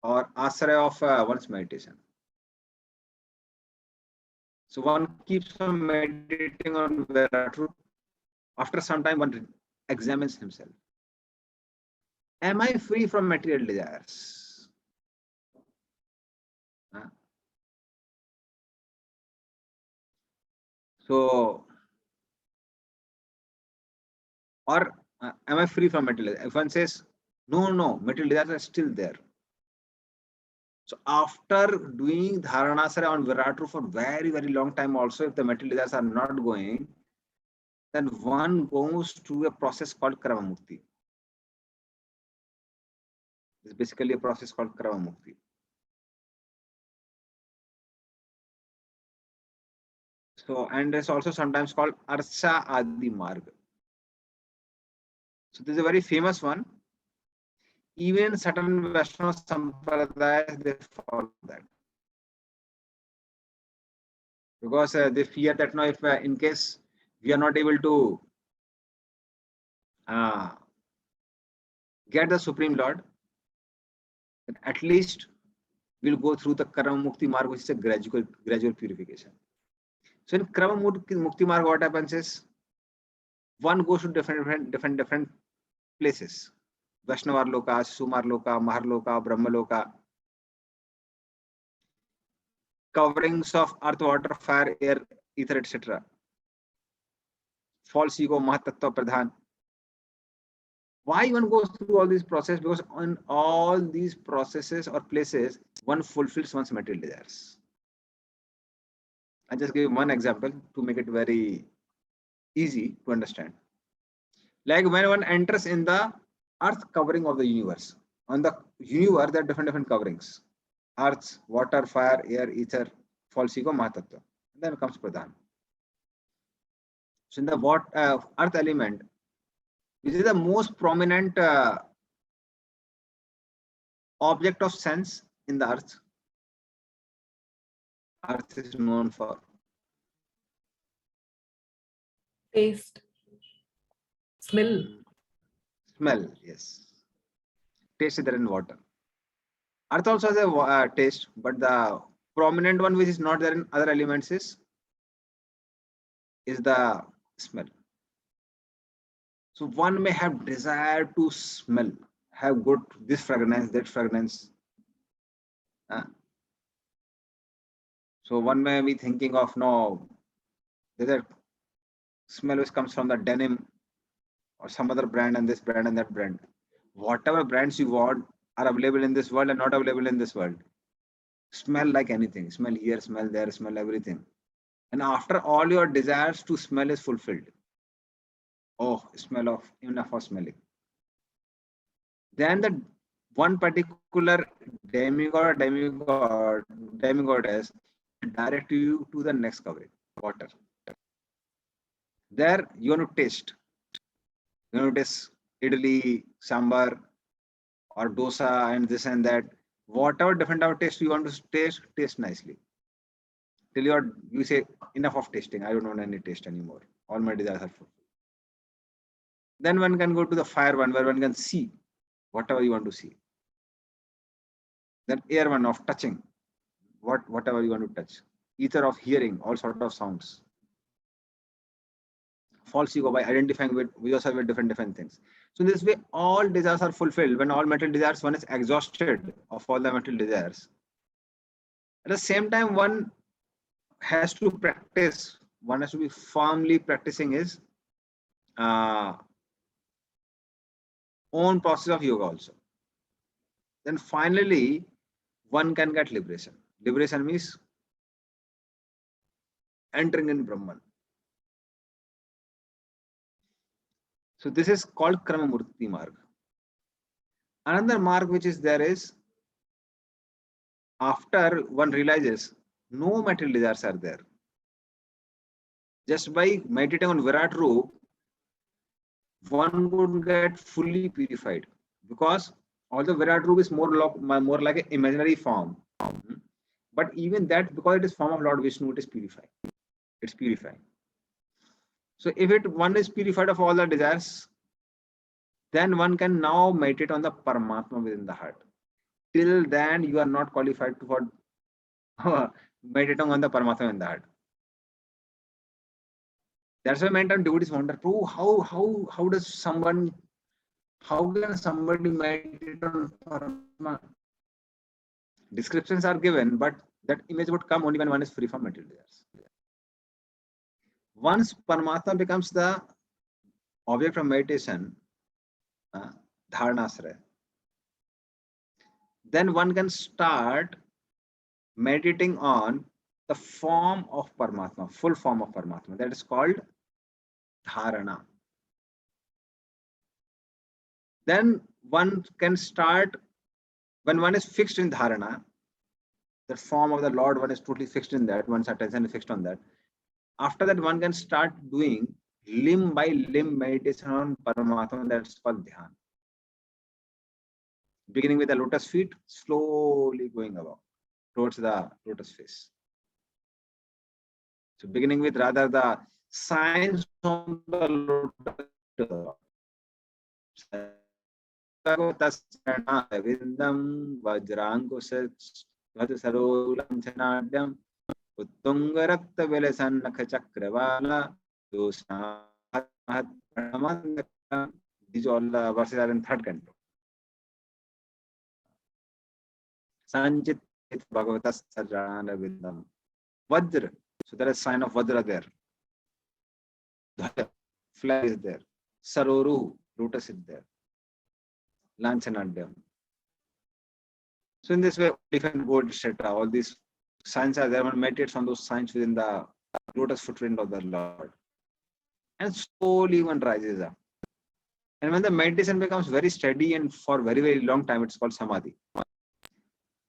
or asara of one's meditation. So one keeps on meditating on Virat. After some time, one examines himself. Am I free from material desires? So, or am I free from material desires? If one says, no, material desires are still there. So after doing Dharanasara on Virat for very, very long time also, if the material desires are not going, then one goes to a process called Krama Mukti. It's basically a process called Krama Mukti. So, and it's also sometimes called Archa Adi Marg. So this is a very famous one. Even certain Vaishnava Sampradayas, they follow that. Because they fear that now, if in case we are not able to get the Supreme Lord, then at least we'll go through the Krama Mukti Marg, which is a gradual purification. So in Krama Mukti Marg, what happens is one goes to different places. Vaishnava Loka, Sumar Loka, Mahar Loka, Brahma Loka. Coverings of earth, water, fire, air, ether, etc. False ego, Mahatattva Pradhan. Why one goes through all these processes? Because on all these processes or places, one fulfills one's material desires. I just give one example to make it very easy to understand. Like when one enters in the earth covering of the universe, on the universe there are different coverings: earth, water, fire, air, ether, false ego, Mahatattva. Then comes Pradhan. So in the earth element, which is the most prominent object of sense in the earth. Earth is known for Taste. Smell. Smell, yes. Taste is there in water. Earth also has a taste, but the prominent one which is not there in other elements is the smell. So one may have desire to smell, have good this fragrance, that fragrance. So one may be thinking of, no, there's a smell which comes from the denim or some other brand and this brand and that brand. Whatever brands you want are available in this world and not available in this world. Smell like anything. Smell here, smell there, smell everything. And after all your desires to smell is fulfilled. Oh, smell of enough for smelling. Then the one particular demigod, demigoddess direct you to the next covering, water. There you want to taste. You want to taste idli, sambar, or dosa, and this and that. Whatever different type of taste you want to taste nicely. Till you say enough of tasting. I don't want any taste anymore. All my desires are full. Then one can go to the fire one where one can see whatever you want to see. Then air one of touching, whatever you want to touch. Ether of hearing, all sort of sounds. False ego by identifying with yourself with different things. So this way, all desires are fulfilled. When all material desires, one is exhausted of all the material desires. At the same time, one has to practice. One has to be firmly practicing his own process of yoga also. Then finally, one can get liberation. Liberation means entering in Brahman. So this is called Krama Mukti Marg. Another marg which is there is after one realizes no material desires are there. Just by meditating on Virat Roop, one would get fully purified, because although Virat Roop is more like an imaginary form, but even that, because it is form of Lord Vishnu, it is purifying. It's purifying. So if one is purified of all the desires, then one can now meditate on the Paramatma within the heart. Till then, you are not qualified for meditating on the Paramatma in the heart. That's why many times devotees wonder, "Prabhu, how does someone, how can somebody meditate on Paramatma?" Descriptions are given, but that image would come only when one is free from material desires. Once Paramatma becomes the object of meditation, Dharanasraya, then one can start meditating on the form of Paramatma, full form of Paramatma. That is called Dharana. Then one can start, when one is fixed in Dharana, the form of the Lord, one is totally fixed in that, one's attention is fixed on that. After that, one can start doing limb by limb meditation on Paramatma, that's called Dhyan. Beginning with the lotus feet, slowly going above towards the lotus face. So beginning with rather the signs on the lotus. Vindam Vajrankusat Sarolanchanadyam Uttungarakta Velasan Nakachakravala Dosna. These all verses are in third canto. Sanchit Bhagavatas Sarjana Vindam Vajra. So there is a sign of Vajra there. Dhaya, flag is there. Saroru, lotus is there. Lanchanadyam. So in this way, different gold, etc. All these signs are there. One meditates on those signs within the lotus footprint of the Lord. And slowly one rises up. And when the meditation becomes very steady and for very, very long time, it's called Samadhi.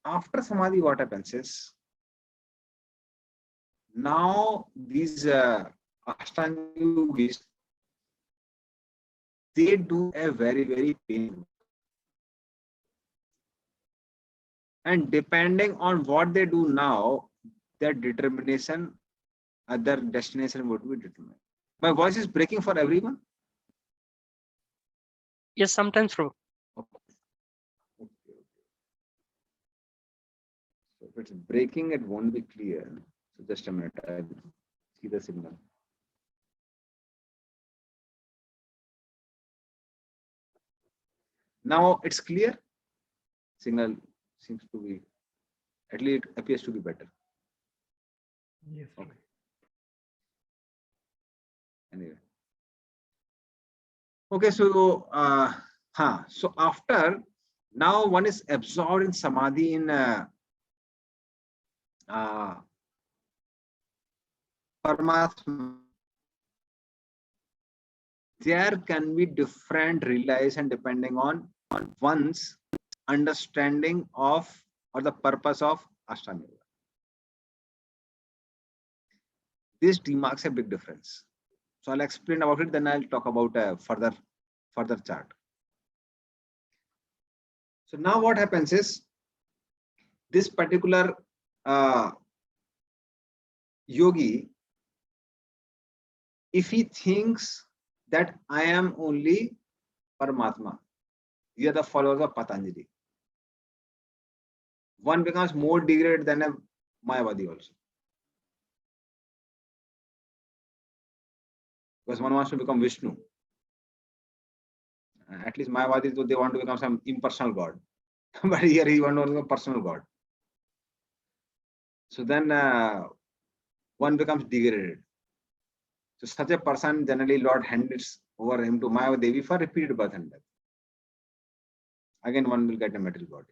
After Samadhi, what happens is, now these Ashtanga yogis, they do a very, very painful. And depending on what they do now, their determination, their destination would be determined. My voice is breaking for everyone? Yes, sometimes, Prabhu. Okay. So if it's breaking, it won't be clear. So just a minute, I'll see the signal. Now it's clear. Signal seems to be, at least it appears to be better. Yes. Okay. Anyway. Okay, so so after, now one is absorbed in Samadhi in Paramatma. There can be different realization depending on one's understanding of or the purpose of Ashtanga Yoga. This demarks a big difference. So I'll explain about it, then I'll talk about a further chart. So now what happens is, this particular yogi, if he thinks that I am only Paramatma, we are the followers of Patanjali, one becomes more degraded than a Mayavadi also. Because one wants to become Vishnu. At least Mayavadis, they want to become some impersonal God. But here he wants to become personal God. So then one becomes degraded. So such a person, generally Lord hands over him to Mayavadevi for repeated birth and death. Again, one will get a material body.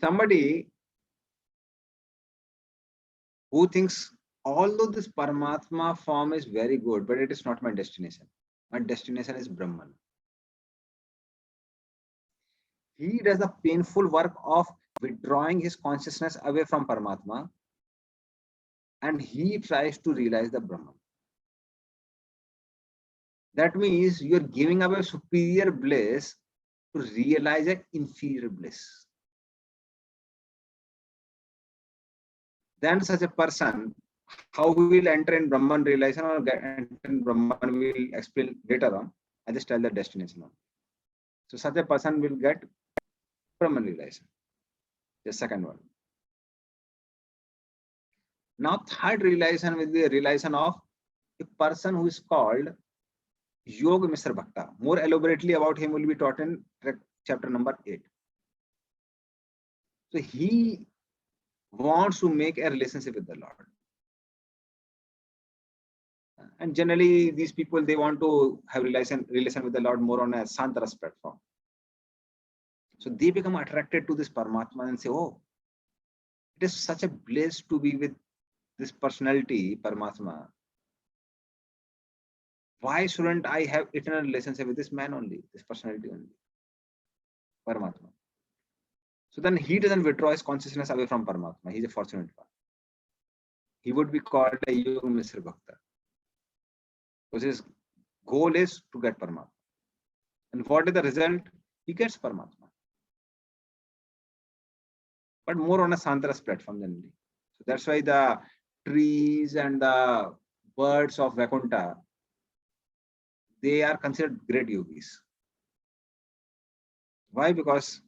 Somebody who thinks, although this Paramatma form is very good, but it is not my destination. My destination is Brahman. He does the painful work of withdrawing his consciousness away from Paramatma, and he tries to realize the Brahman. That means you are giving away superior bliss to realize an inferior bliss. Then such a person, how we will enter in Brahman realization or get enter in Brahman, we will explain later on. I just tell the destination on. So such a person will get Brahman realization. The second one. Now, third realization will be a realization of a person who is called Yoga Mr. Bhakta. More elaborately about him will be taught in chapter number 8. So he wants to make a relationship with the Lord. And generally, these people, they want to have relation with the Lord more on a Santaras platform. So they become attracted to this Paramatma and say, oh, it is such a bliss to be with this personality, Paramatma. Why shouldn't I have eternal relationship with this man only, this personality only, Paramatma? So then he doesn't withdraw his consciousness away from Paramatma. He's a fortunate one. He would be called a Yoga Mr. Bhakta. Because his goal is to get Paramatma. And what is the result? He gets Paramatma. But more on a Santaras platform generally. So that's why the trees and the birds of Vaikuntha, they are considered great yogis. Why? Because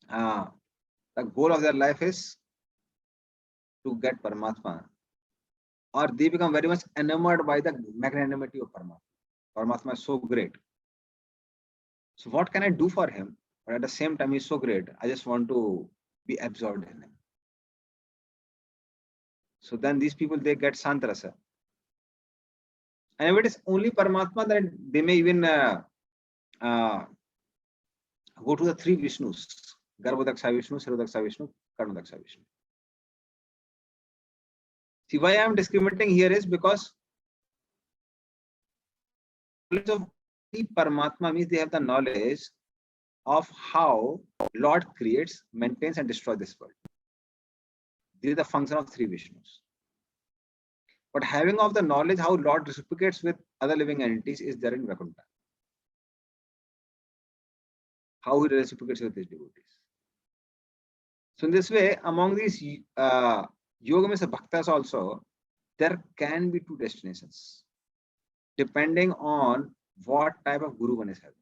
the goal of their life is to get Paramatma, or they become very much enamored by the magnanimity of Paramatma. Paramatma is so great. So what can I do for him? But at the same time, he's so great. I just want to be absorbed in him. So then these people, they get Santarasa. And if it is only Paramatma, then they may even go to the three Vishnus: Garbhodaksha Vishnu, Sirodaksha Vishnu, Karmadaksha Vishnu. See, why I am discriminating here is because knowledge of Paramatma means they have the knowledge of how Lord creates, maintains, and destroys this world. This is the function of three Vishnus. But having of the knowledge how Lord reciprocates with other living entities is there in Vaikuntha. How he reciprocates with his devotees. So in this way, among these Yoga Mr. Bhaktas also, there can be two destinations, depending on what type of guru one is having.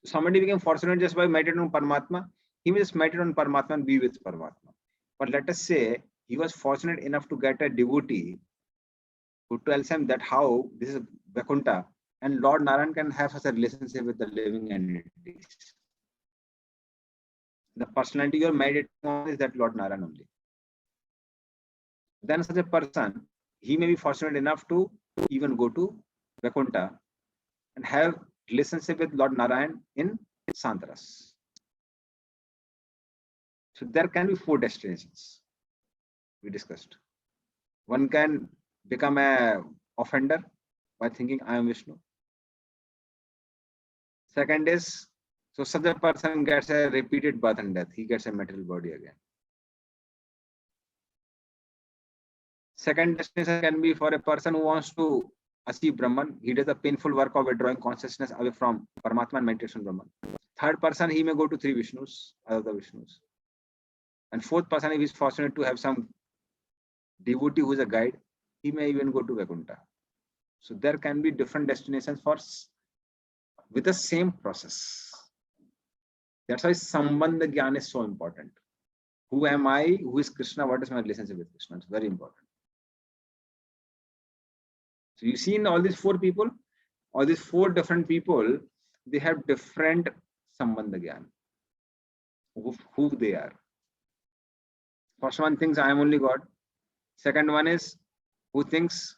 Somebody became fortunate just by meditating on Paramatma, he will just meditate on Paramatma and be with Paramatma. But let us say he was fortunate enough to get a devotee who tells him that how this is Vaikuntha and Lord Narayan can have such a relationship with the living entities. The personality you are meditating on is that Lord Narayan only. Then such a person, he may be fortunate enough to even go to Vaikuntha and have relationship with Lord Narayan in Santaras. So there can be four destinations we discussed. One can become a offender by thinking I am Vishnu. Second is, so such a person gets a repeated birth and death. He gets a material body again. Second destination can be for a person who wants to achieve Brahman. He does the painful work of withdrawing consciousness away from Paramatma and meditation Brahman. Third person, he may go to three Vishnus, other Vishnus. And fourth person, if he is fortunate to have some devotee who is a guide, he may even go to Vaikuntha. So there can be different destinations for with the same process. That's why Sambandha Gyan is so important. Who am I? Who is Krishna? What is my relationship with Krishna? It's very important. So you see in all these four people, all these four different people, they have different Sambandha Gyan. Who they are. First one thinks I am only God. Second one is who thinks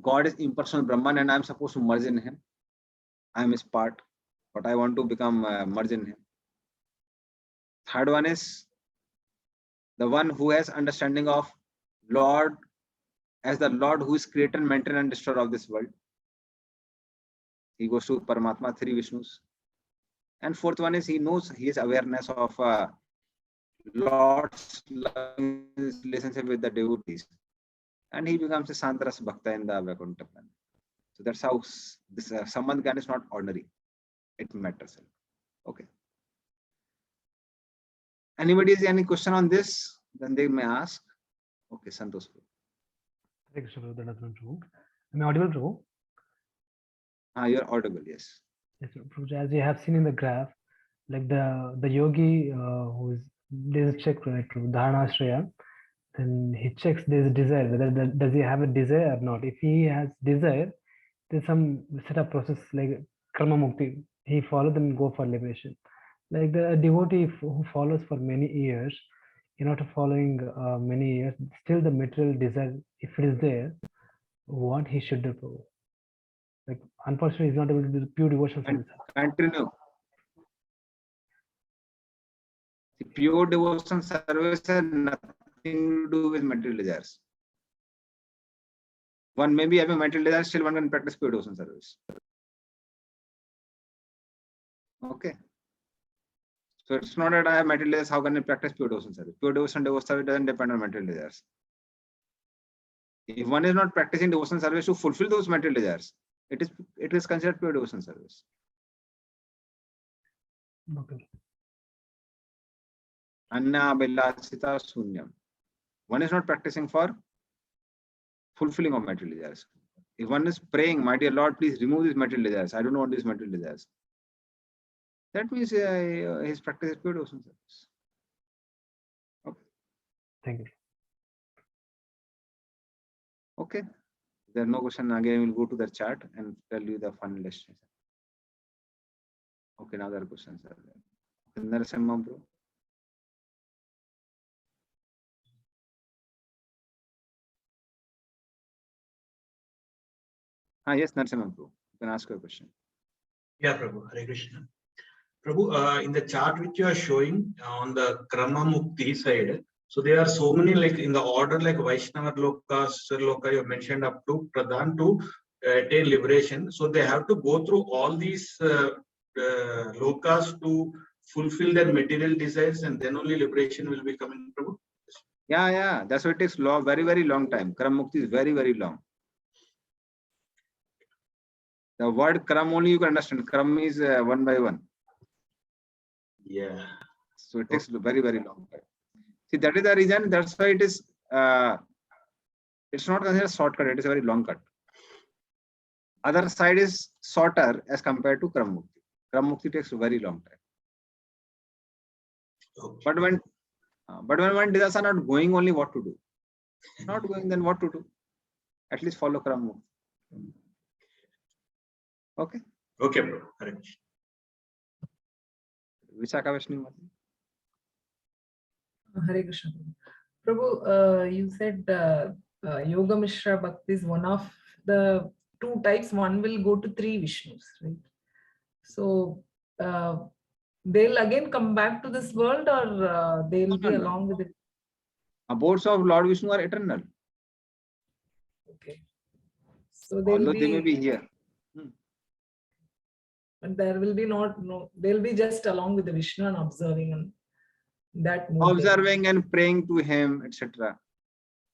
God is impersonal Brahman and I am supposed to merge in him. I am his part, but I want to become merge in him. Third one is the one who has understanding of Lord as the Lord who is creator, maintainer, and destroyer of this world. He goes to Paramatma, three Vishnus. And fourth one is he knows, he has awareness of Lord's relationship with the devotees. And he becomes a Santaras Bhakta in the Vaikuntha planet. So that's how this Sambandha Gyan is not ordinary. It matters. Okay. Anybody has any question on this? Then they may ask. Okay, Santosh. Am I audible, Prabhu? You're audible, yes. Yes, Prabhu. As you have seen in the graph, like the yogi who is, there's a check, right, Prabhu, Dharanashraya. then he checks this desire, whether does he have a desire or not. If he has desire, there's some set of process like karma mukti. He follows them and go for liberation. Like the devotee who follows for many years, after following many years, still the material desire, if it is there, what he should do? Like unfortunately, he's not able to do pure devotion service. Continue. The pure devotion service has nothing to do with material desires. One may be having material desires, still one can practice pure devotion service. Okay. So it's not that I have material desires, how can I practice pure devotion service? Pure devotion service doesn't depend on material desires. If one is not practicing devotion service to fulfill those material desires, it is considered pure devotion service. Okay. Anna Abhilasita Sunyam. One is not practicing for fulfilling of material desires. If one is praying, my dear Lord, please remove these material desires. I don't want these material desires. That means his practice is pure devotion service. Okay. Thank you. Okay. If there are no question, again we'll go to the chat and tell you the final destination. Okay, now there are questions. Narasimha bro. Yes, Narasimha bro. You can ask your question. Yeah, Prabhu. Hare Krishna. Prabhu, in the chart which you are showing on the Krama Mukti side, so there are so many like in the order like Vaishnava Loka, Sir Loka, you mentioned up to Pradhan to attain liberation. So they have to go through all these lokas to fulfill their material desires, and then only liberation will be coming, Prabhu. Yeah. That's why it takes very, very long time. Krama Mukti is very, very long. The word Kram only you can understand. Kram is one by one. Yeah. So it takes very, very long time. See, that is the reason. That's why it is. It's not considered a shortcut. It is a very long cut. Other side is shorter as compared to Kram Mukti. Kram Mukti takes a very long time. Okay. But when one desires are not going, only what to do? Not going, then what to do? At least follow Kram Mukti. Okay. Okay, bro. Hare Krishna. Vishakha Vaishnavi. Hare Krishna. Prabhu, you said Yoga Mishra Bhakti is one of the two types. One will go to 3 Vishnus, right? So they'll again come back to this world, or they'll be along with it? Abodes of Lord Vishnu are eternal. Okay. So Although they may be here. But there will be they'll be just along with the Vishnu and observing and that mode. Observing and praying to him, etc.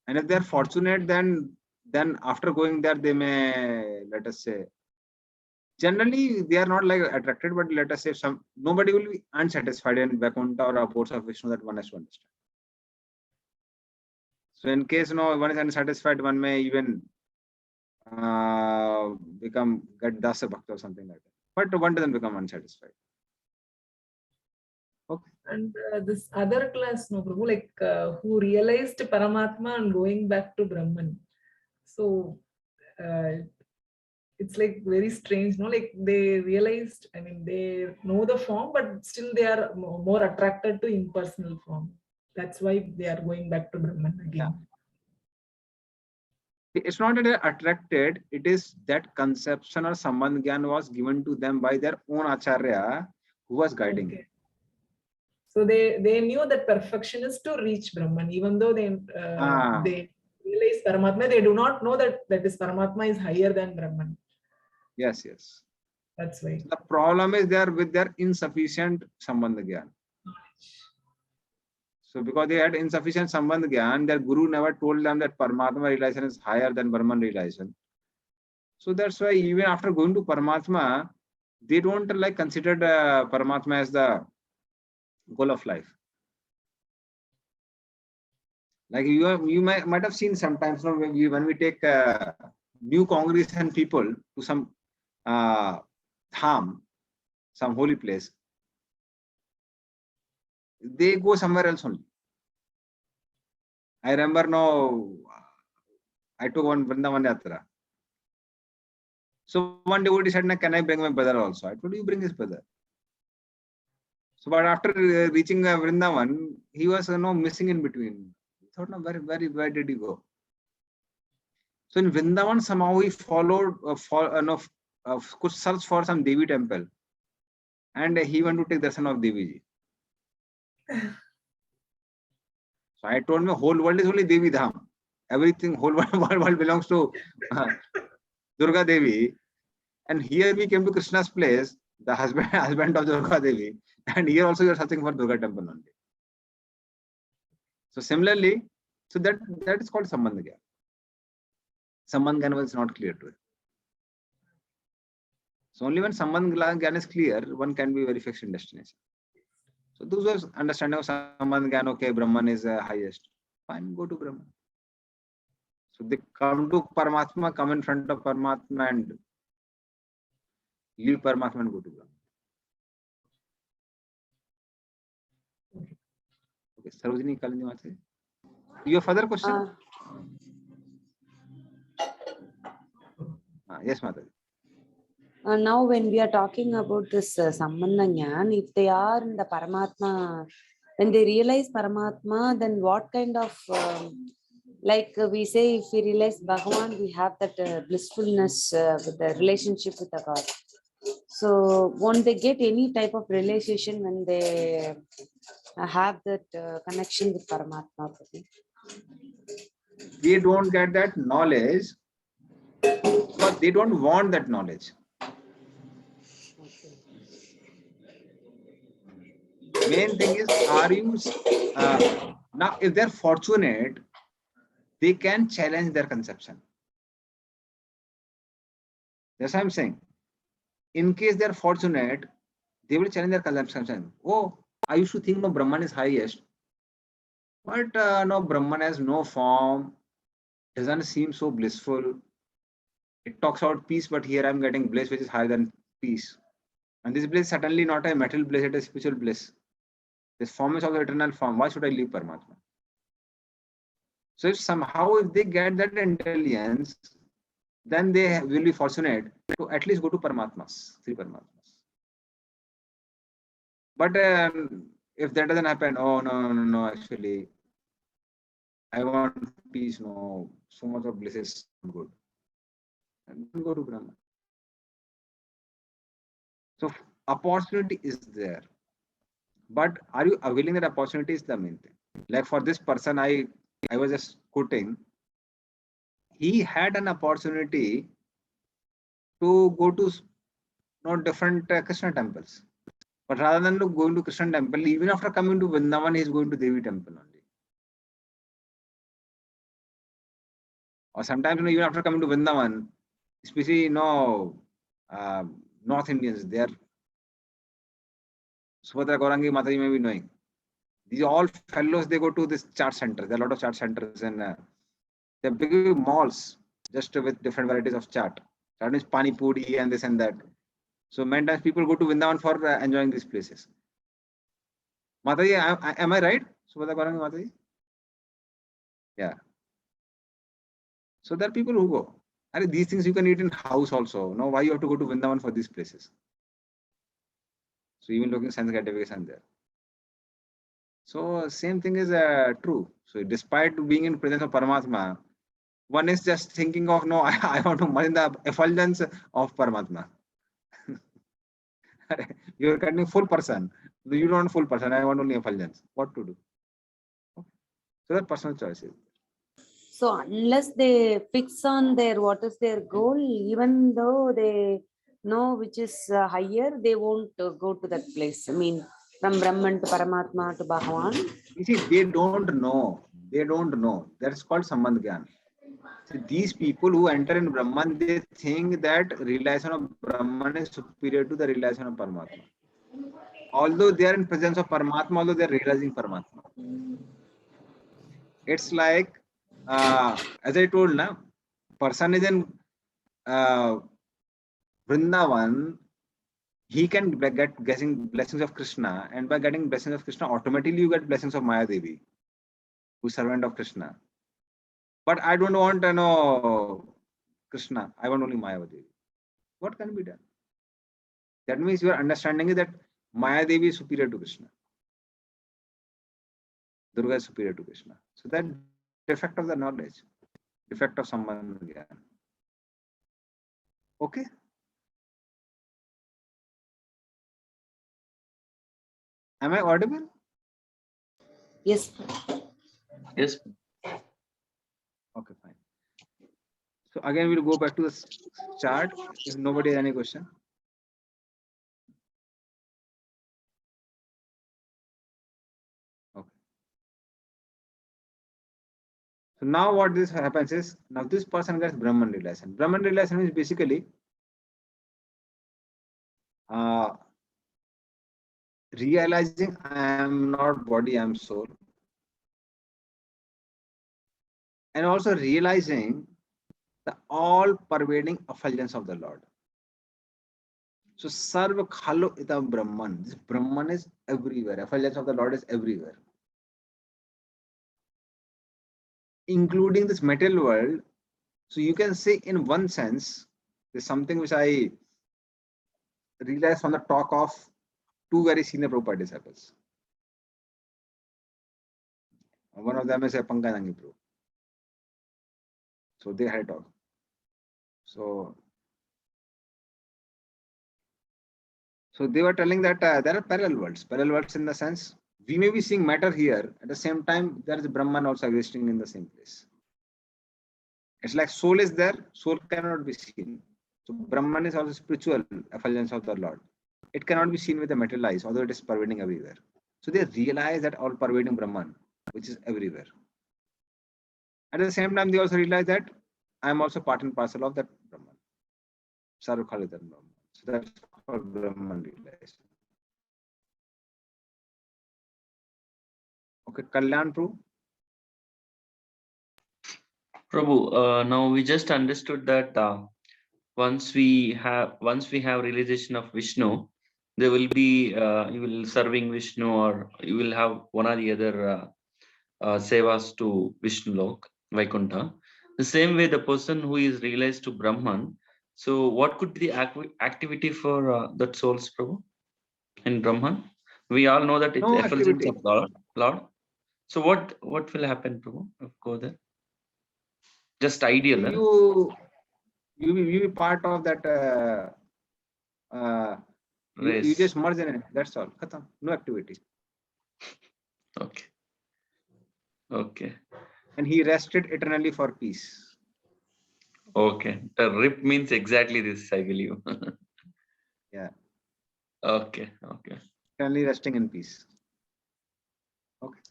And if they are fortunate, then after going there, they may, let us say, generally they are not like attracted, but let us say nobody will be unsatisfied in Vaikuntha or abodes of Vishnu, that one has to understand. So in case one is unsatisfied, one may even get Dasa Bhakta or something like that. But one doesn't become unsatisfied. Okay. And this other class, no Prabhu, like who realized Paramatma and going back to Brahman. So it's like very strange, no? Like they realized, I mean, they know the form, but still they are more attracted to impersonal form. That's why they are going back to Brahman again. It's not that they're attracted, it is that conception or Sambandh Gyan was given to them by their own Acharya who was guiding them. So they knew that perfection is to reach Brahman, even though they realize Paramatma, they do not know that this Paramatma is higher than Brahman. Yes. That's why. The problem is there with their insufficient Sambandh Gyan. So because they had insufficient Sambandh Gyan, their Guru never told them that Paramatma realization is higher than Brahman realization. So that's why even after going to Paramatma, they don't like consider Paramatma as the goal of life. Like you might have seen sometimes when we take new congregation people to some dham, some holy place, they go somewhere else only. I remember no, I took one Vrindavan Yatra. So one devotee said, can I bring my brother also? I told you bring his brother. So, but after reaching Vrindavan, he was missing in between. I thought, no, where did he go? So in Vrindavan, somehow he followed, could search for some Devi temple, and he went to take darshan of Devi ji. So I told him, whole world is only Devi Dham. Everything, whole world belongs to Durga Devi. And here we came to Krishna's place, the husband of Durga Devi, and here also you are searching for Durga temple only. So similarly, so that is called Sambandh Gyan. Sambandh Gyan was not clear to it. So only when Sambandh Gyan is clear, one can be very fixed in destination. So those was understanding of Sambandh Gyan, okay, Brahman is highest. Fine, go to Brahman. So they come to Paramatma, come in front of Paramatma and leave Paramatma and go to Brahman. Okay, Sarojini Kalani Mataji. Your further question? Yes, Mataji. Now, when we are talking about this Sambandha Gyan, if they are in the Paramatma, when they realize Paramatma, then what kind of, like we say, if we realize Bhagavan, we have that blissfulness with the relationship with the God. So, won't they get any type of realization when they have that connection with Paramatma? They don't get that knowledge, but they don't want that knowledge. Main thing is, are you now? If they're fortunate, they can challenge their conception. That's what I'm saying. In case they're fortunate, they will challenge their conception. Oh, I used to think no Brahman is highest, but no, Brahman has no form, doesn't seem so blissful. It talks about peace, but here I'm getting bliss, which is higher than peace. And this bliss is certainly not a material bliss, it is spiritual bliss. This form is of the eternal form. Why should I leave Paramatma? So if somehow if they get that intelligence, then they will be fortunate to at least go to Paramatmas, three Paramatmas. But if that doesn't happen, oh no, actually, I want peace, no, so much of bliss is good. And go to Brahma. So opportunity is there. But are you availing that opportunity is the main thing. Like for this person, I was just quoting, he had an opportunity to go to different Krishna temples. But rather than going to Krishna temple, even after coming to Vrindavan, he is going to Devi temple only. Or sometimes, even after coming to Vrindavan, especially North Indians, they are Subhadra Gaurangi Mataji may be knowing. These all fellows, they go to this chart center. There are a lot of chart centers and they're big malls just with different varieties of chaat. That is pani puri and this and that. So many times people go to Vrindavan for enjoying these places. Mataji, am I right? Subhadra Gaurangi Mataji? Yeah. So there are people who go. And these things you can eat in house also. No, why you have to go to Vrindavan for these places? So even looking sense gratification there. So same thing is true. So despite being in presence of Paramatma, one is just thinking of no, I want to mind the effulgence of Paramatma. You're getting full person. You don't want full person. I want only effulgence. What to do? Okay. So that personal choice is. So unless they fix on their what is their goal, even though they know which is higher, they won't go to that place. I mean, from Brahman to Paramatma to Bhagavan. You see, they don't know. They don't know. That's called Sambandh Gyan. See, these people who enter in Brahman, they think that realization of Brahman is superior to the realization of Paramatma. Although they are in presence of Paramatma, although they are realizing Paramatma. It's like, as I told, person is in Vrindavan, he can get blessings of Krishna, and by getting blessings of Krishna, automatically you get blessings of Maya Devi. who's servant of Krishna. But I don't want to know Krishna. I want only Maya Devi. What can be done? That means your understanding is that Maya Devi is superior to Krishna. Durga is superior to Krishna. So that defect of the knowledge, defect of Sambandha Gyan. Okay. Am I audible? Yes. Yes. Okay, fine. So again, we'll go back to the chart. If nobody has any question. Okay. So now what this happens is, now this person gets Brahman realization. Brahman realization is basically realizing I am not body, I am soul. And also realizing the all pervading effulgence of the Lord. So Sarva Khalo Idam Brahman. This Brahman is everywhere. Effulgence of the Lord is everywhere. Including this material world. So you can say in one sense, there's something which I realized from the talk of two very senior Prabhupada disciples. One of them is a Pankajangi Prabhu. So they had a talk. So they were telling that there are parallel worlds. Parallel worlds in the sense, we may be seeing matter here. At the same time, there is Brahman also existing in the same place. It's like soul is there, soul cannot be seen. So Brahman is also spiritual effulgence of the Lord. It cannot be seen with the material eyes, although it is pervading everywhere. So they realize that all pervading Brahman, which is everywhere. At the same time, they also realize that I am also part and parcel of that Brahman. Sarva Khalo Idam Brahman. So that's called Brahman realization. Okay, Kalyan Prabhu. Prabhu, now we just understood that once we have realization of Vishnu, there will be you will serving Vishnu, or you will have one or the other sevas to Vishnu Lok, Vaikuntha. The same way, the person who is realized to Brahman. So, what could be the activity for that soul's Prabhu in Brahman? We all know that it's No effulgence activity. of Lord. So, what will happen, Prabhu? Go there. Just ideal. You be part of that. You Race. just merge in it. That's all. Khatam. No activity. Okay. Okay. And he rested eternally for peace. Okay. The rip means exactly this, I believe. Yeah. Okay. Okay. Eternally resting in peace. Okay.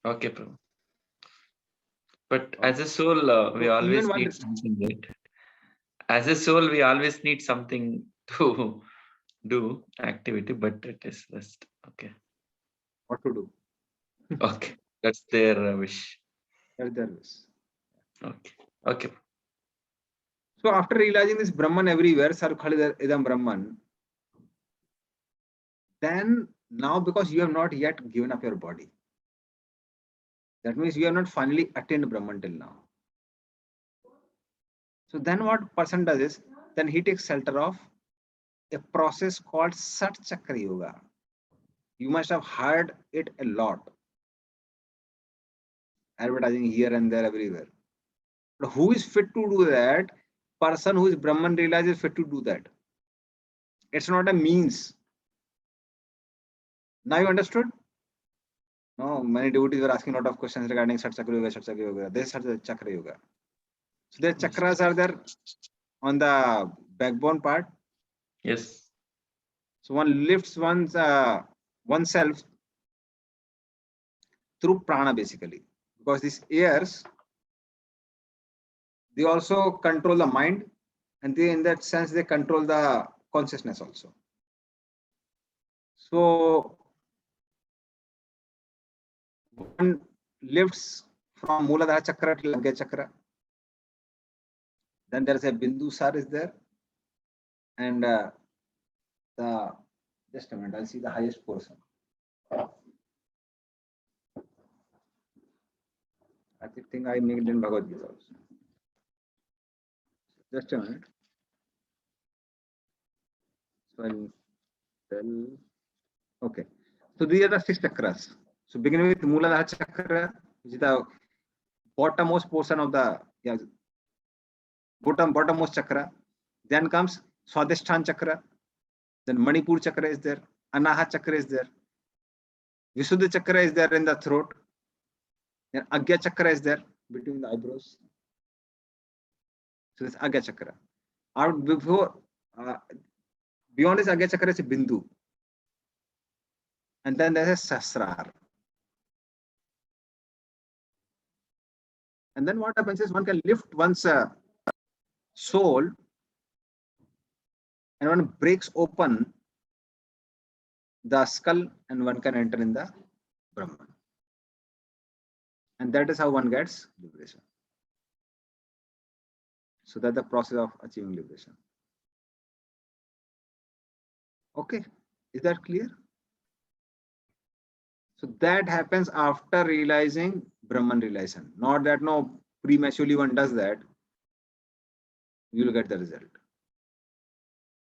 Okay, Prabhu. But as a soul, we So always even one need something, right? As a soul, we always need something to do activity, but it is rest. Okay. what to do? Okay. That's their wish. That's their wish. Okay. Okay. So after realizing this Brahman everywhere, Sarva Khalo Idam Brahman, then now because you have not yet given up your body, that means you have not finally attained Brahman till now. So then what person does is, then he takes shelter of a process called Sat Chakra Yoga. You must have heard it a lot. Advertising here and there everywhere. But who is fit to do that? Person who is Brahman realized is fit to do that. It's not a means. Now you understood? No, many devotees were asking a lot of questions regarding Sat Chakra Yoga, Sat Chakra Yoga. This is Sat Chakra Yoga. So the chakras are there on the backbone part. Yes. So one lifts oneself through prana basically, because these airs, they also control the mind, and they, in that sense, they control the consciousness also. So one lifts from Mooladhara Chakra to Lanka Chakra. Then there is a Bindusar is there, and just a minute, I'll see the highest portion. I think I made it in Bhagavad Gita also. Just a minute. So I'll tell. Okay. So these are the 6 chakras. So beginning with Mooladhara chakra, which is the bottommost portion of the bottommost chakra. Then comes Swadhisthana chakra. Then Manipur chakra is there. Anahat chakra is there. Visuddha chakra is there in the throat. Then Agya chakra is there between the eyebrows. So this Agya chakra. Out before, beyond this Agya chakra is a Bindu. And then there's a Sahasrara. And then what happens is one can lift one's soul, and one breaks open the skull and one can enter in the Brahman. And that is how one gets liberation. So that's the process of achieving liberation. Okay, is that clear? So that happens after realizing Brahman realization. Not that no, prematurely one does that, you will get the result.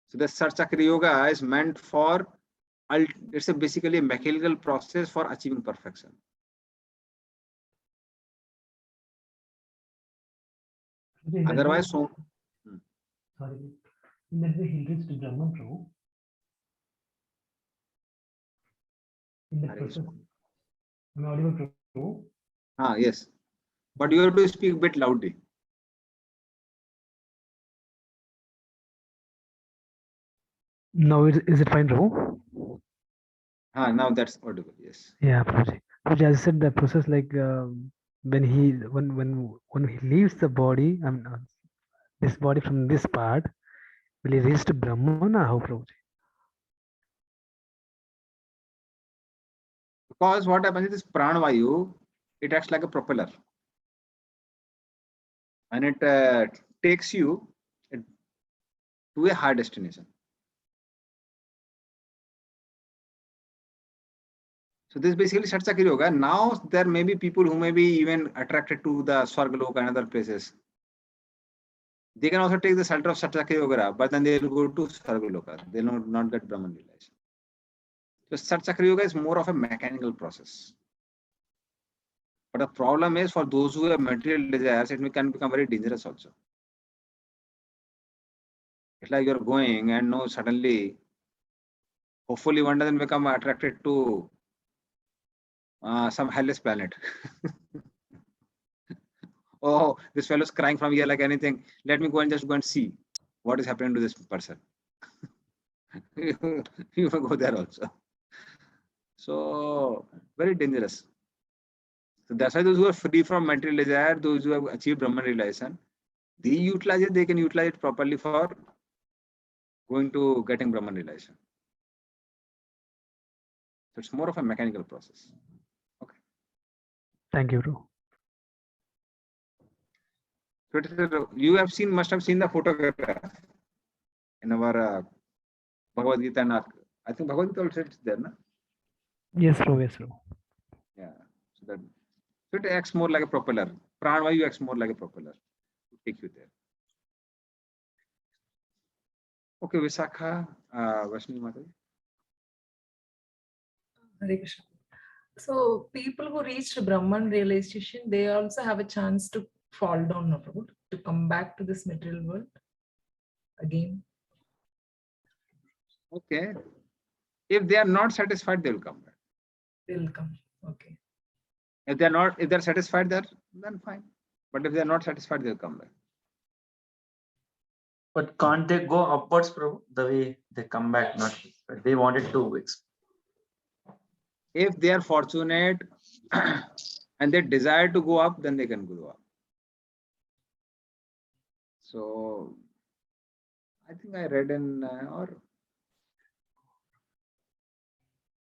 So the Sarchakra Yoga is meant for, it's basically a mechanical process for achieving perfection. Otherwise, so. Sorry, in that way he reached Brahman, Prabhu. In that process, am I audible, Prabhu? Yes, but you have to speak a bit loudly. Now is it fine, Prabhu? Now that's audible. Yes. Yeah, Prabhuji. Prabhuji, as I said, the process like when he leaves the body, this body from this part, will he reach to Brahman or how, Prabhuji? Because what happens is this pranavayu, it acts like a propeller, and it takes you to a high destination. So this is basically Sarchakra Yoga. Now there may be people who may be even attracted to the Swargaloka and other places. They can also take the shelter of Sarchakra Yoga, but then they will go to Swargaloka. They will not get Brahman realization. So Sarchakra Yoga is more of a mechanical process. But the problem is for those who have material desires, it can become very dangerous also. It's like you're going and no, suddenly, hopefully one doesn't become attracted to some hellish planet. Oh, this fellow is crying from here like anything. Let me go and see what is happening to this person. You will go there also. So very dangerous. So that's why those who are free from material desire, those who have achieved Brahman realization, they utilize it, they can utilize it properly for going to getting Brahman realization. So it's more of a mechanical process. Okay. Thank you, Prabhu. So you must have seen the photograph in our Bhagavad Gita, and I think Bhagavad Gita also is there, no? Yes, Prabhu. Yes, Prabhu. Yeah. So it acts more like a propeller. Pranavayu acts more like a propeller to take you there. Okay, Visakha, Vaishnavi Mataji. Hare Krishna. So people who reached Brahman realization, they also have a chance to fall down, no, Prabhu, to come back to this material world again. Okay. If they are not satisfied, they will come back. They will come. Okay. If they're satisfied there, then fine. But if they are not satisfied, they'll come back. But can't they go upwards, Prabhu? The way they come back, not they wanted 2 weeks. If they are fortunate and they desire to go up, then they can go up. So I think I read in or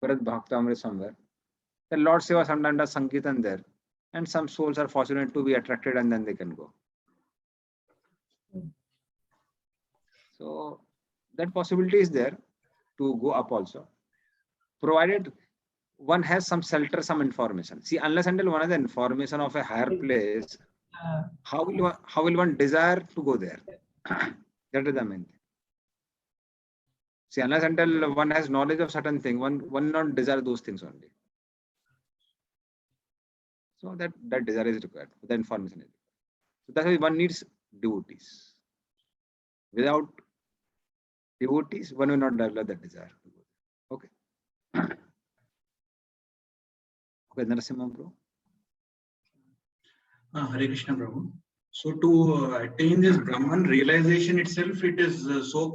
Bharat Bhaktamrit somewhere. The Lord Seva sometimes does Sankirtan there, and some souls are fortunate to be attracted and then they can go. So that possibility is there to go up also, provided one has some shelter, some information. See, unless until one has the information of a higher place, how will one desire to go there? That is the main thing. See, unless until one has knowledge of certain thing, one not desire those things only. So that desire is required. The information is required. So that's why one needs devotees. Without devotees, one will not develop that desire. Okay. Okay, Narasimha bro. Hare Krishna Prabhu. So to attain this Brahman realization itself, it is so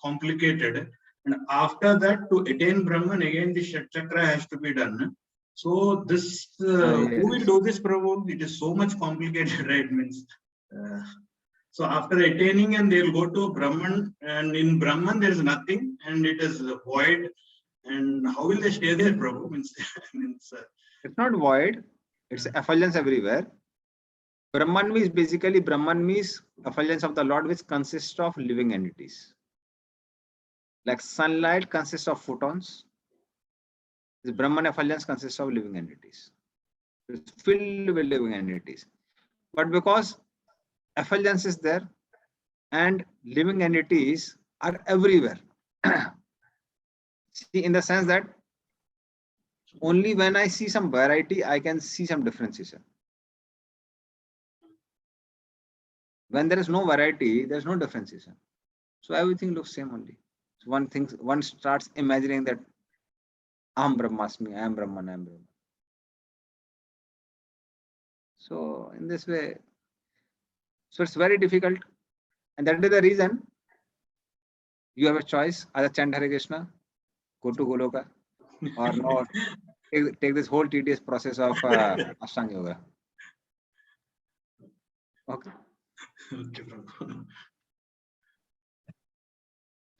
complicated. And after that, to attain Brahman, again the Shat Chakra has to be done. So this, who will do this, Prabhu? It is so much complicated, right? Means, so after attaining, and they'll go to Brahman, and in Brahman there is nothing, and it is void. And how will they stay there, Prabhu? Means, It's not void. It's effulgence everywhere. Brahman means basically effulgence of the Lord, which consists of living entities. Like sunlight consists of photons. This Brahman effulgence consists of living entities. It's filled with living entities. But because effulgence is there and living entities are everywhere. See, in the sense that only when I see some variety, I can see some differentiation. When there is no variety, there is no differentiation. So everything looks same only. So one starts imagining that Aham Brahmasmi, I am Brahman, I am Brahman. So in this way, so it's very difficult. And that is the reason you have a choice, either chant Hare Krishna, go to Goloka, or not, take this whole tedious process of Ashtanga Yoga. Okay. Okay, Prabhu.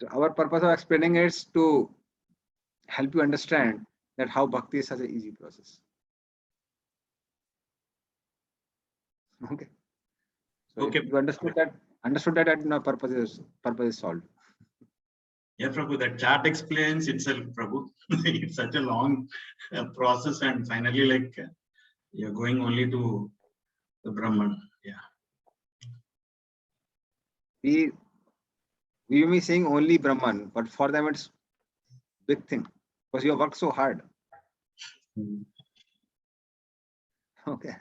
So our purpose of explaining it is to help you understand that how bhakti is such an easy process. Okay. So Okay. if you understood that, and purpose is solved. Yeah, Prabhu, that chart explains itself, Prabhu. It's such a long process, and finally, like, you're going only to the Brahman. Yeah. We may be saying only Brahman, but for them it's big thing because you have worked so hard. Okay.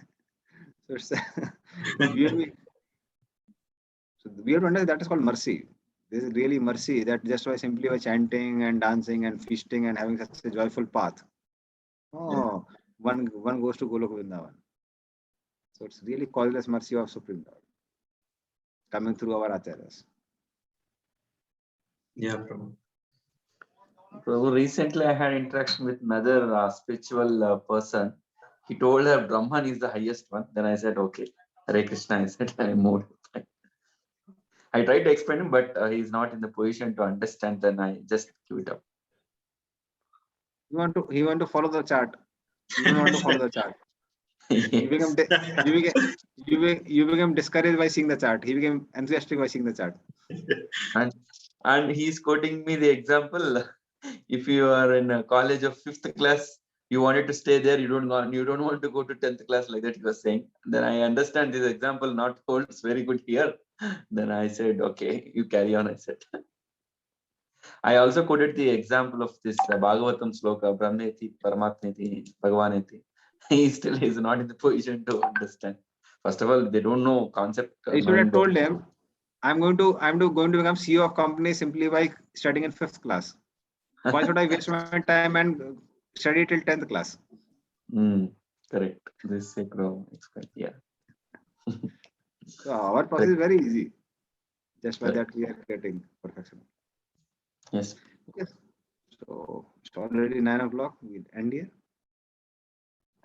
So it's we have to understand that is called mercy. This is really mercy, that just by simply by chanting and dancing and feasting and having such a joyful path. Oh, one goes to Golok Vrindavan. So it's really causeless mercy of Supreme Lord coming through our acharyas. Yeah, Prabhu. Prabhu, recently I had interaction with another spiritual person. He told her Brahman is the highest one. Then I said, okay, Hare Krishna. I said, I moved. I tried to explain him, but he's not in the position to understand. Then I just give it up. You want to follow the chart. You don't want to follow the chart. Yes. You became discouraged by seeing the chart. He became enthusiastic by seeing the chart. And he's quoting me the example. If you are in a college of 5th class, you wanted to stay there, you don't want to go to 10th class, like that he was saying. Then I understand this example not holds very good here. Then I said, okay, you carry on, I said. I also quoted the example of this Bhagavatam sloka, Brahmeti, Paramatmeti, Bhagavaneti. He still is not in the position to understand. First of all, they don't know concept. You should have told him, I'm going to become CEO of company simply by studying in 5th class. Why should I waste my time and study till 10th class? Correct. This explain. Yeah. So our process is very easy. Just by that we are getting perfection. Yes. Okay. So it's already 9 o'clock. We'll end here.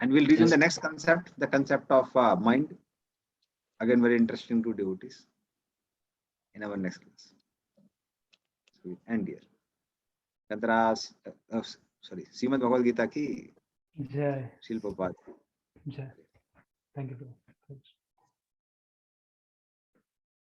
And we'll resume the next concept, the concept of mind. Again, very interesting to devotees in our next class. So we'll end here. Srimad Bhagavad Gita ki Jai. Shilpa Pad. Jai. Thank you.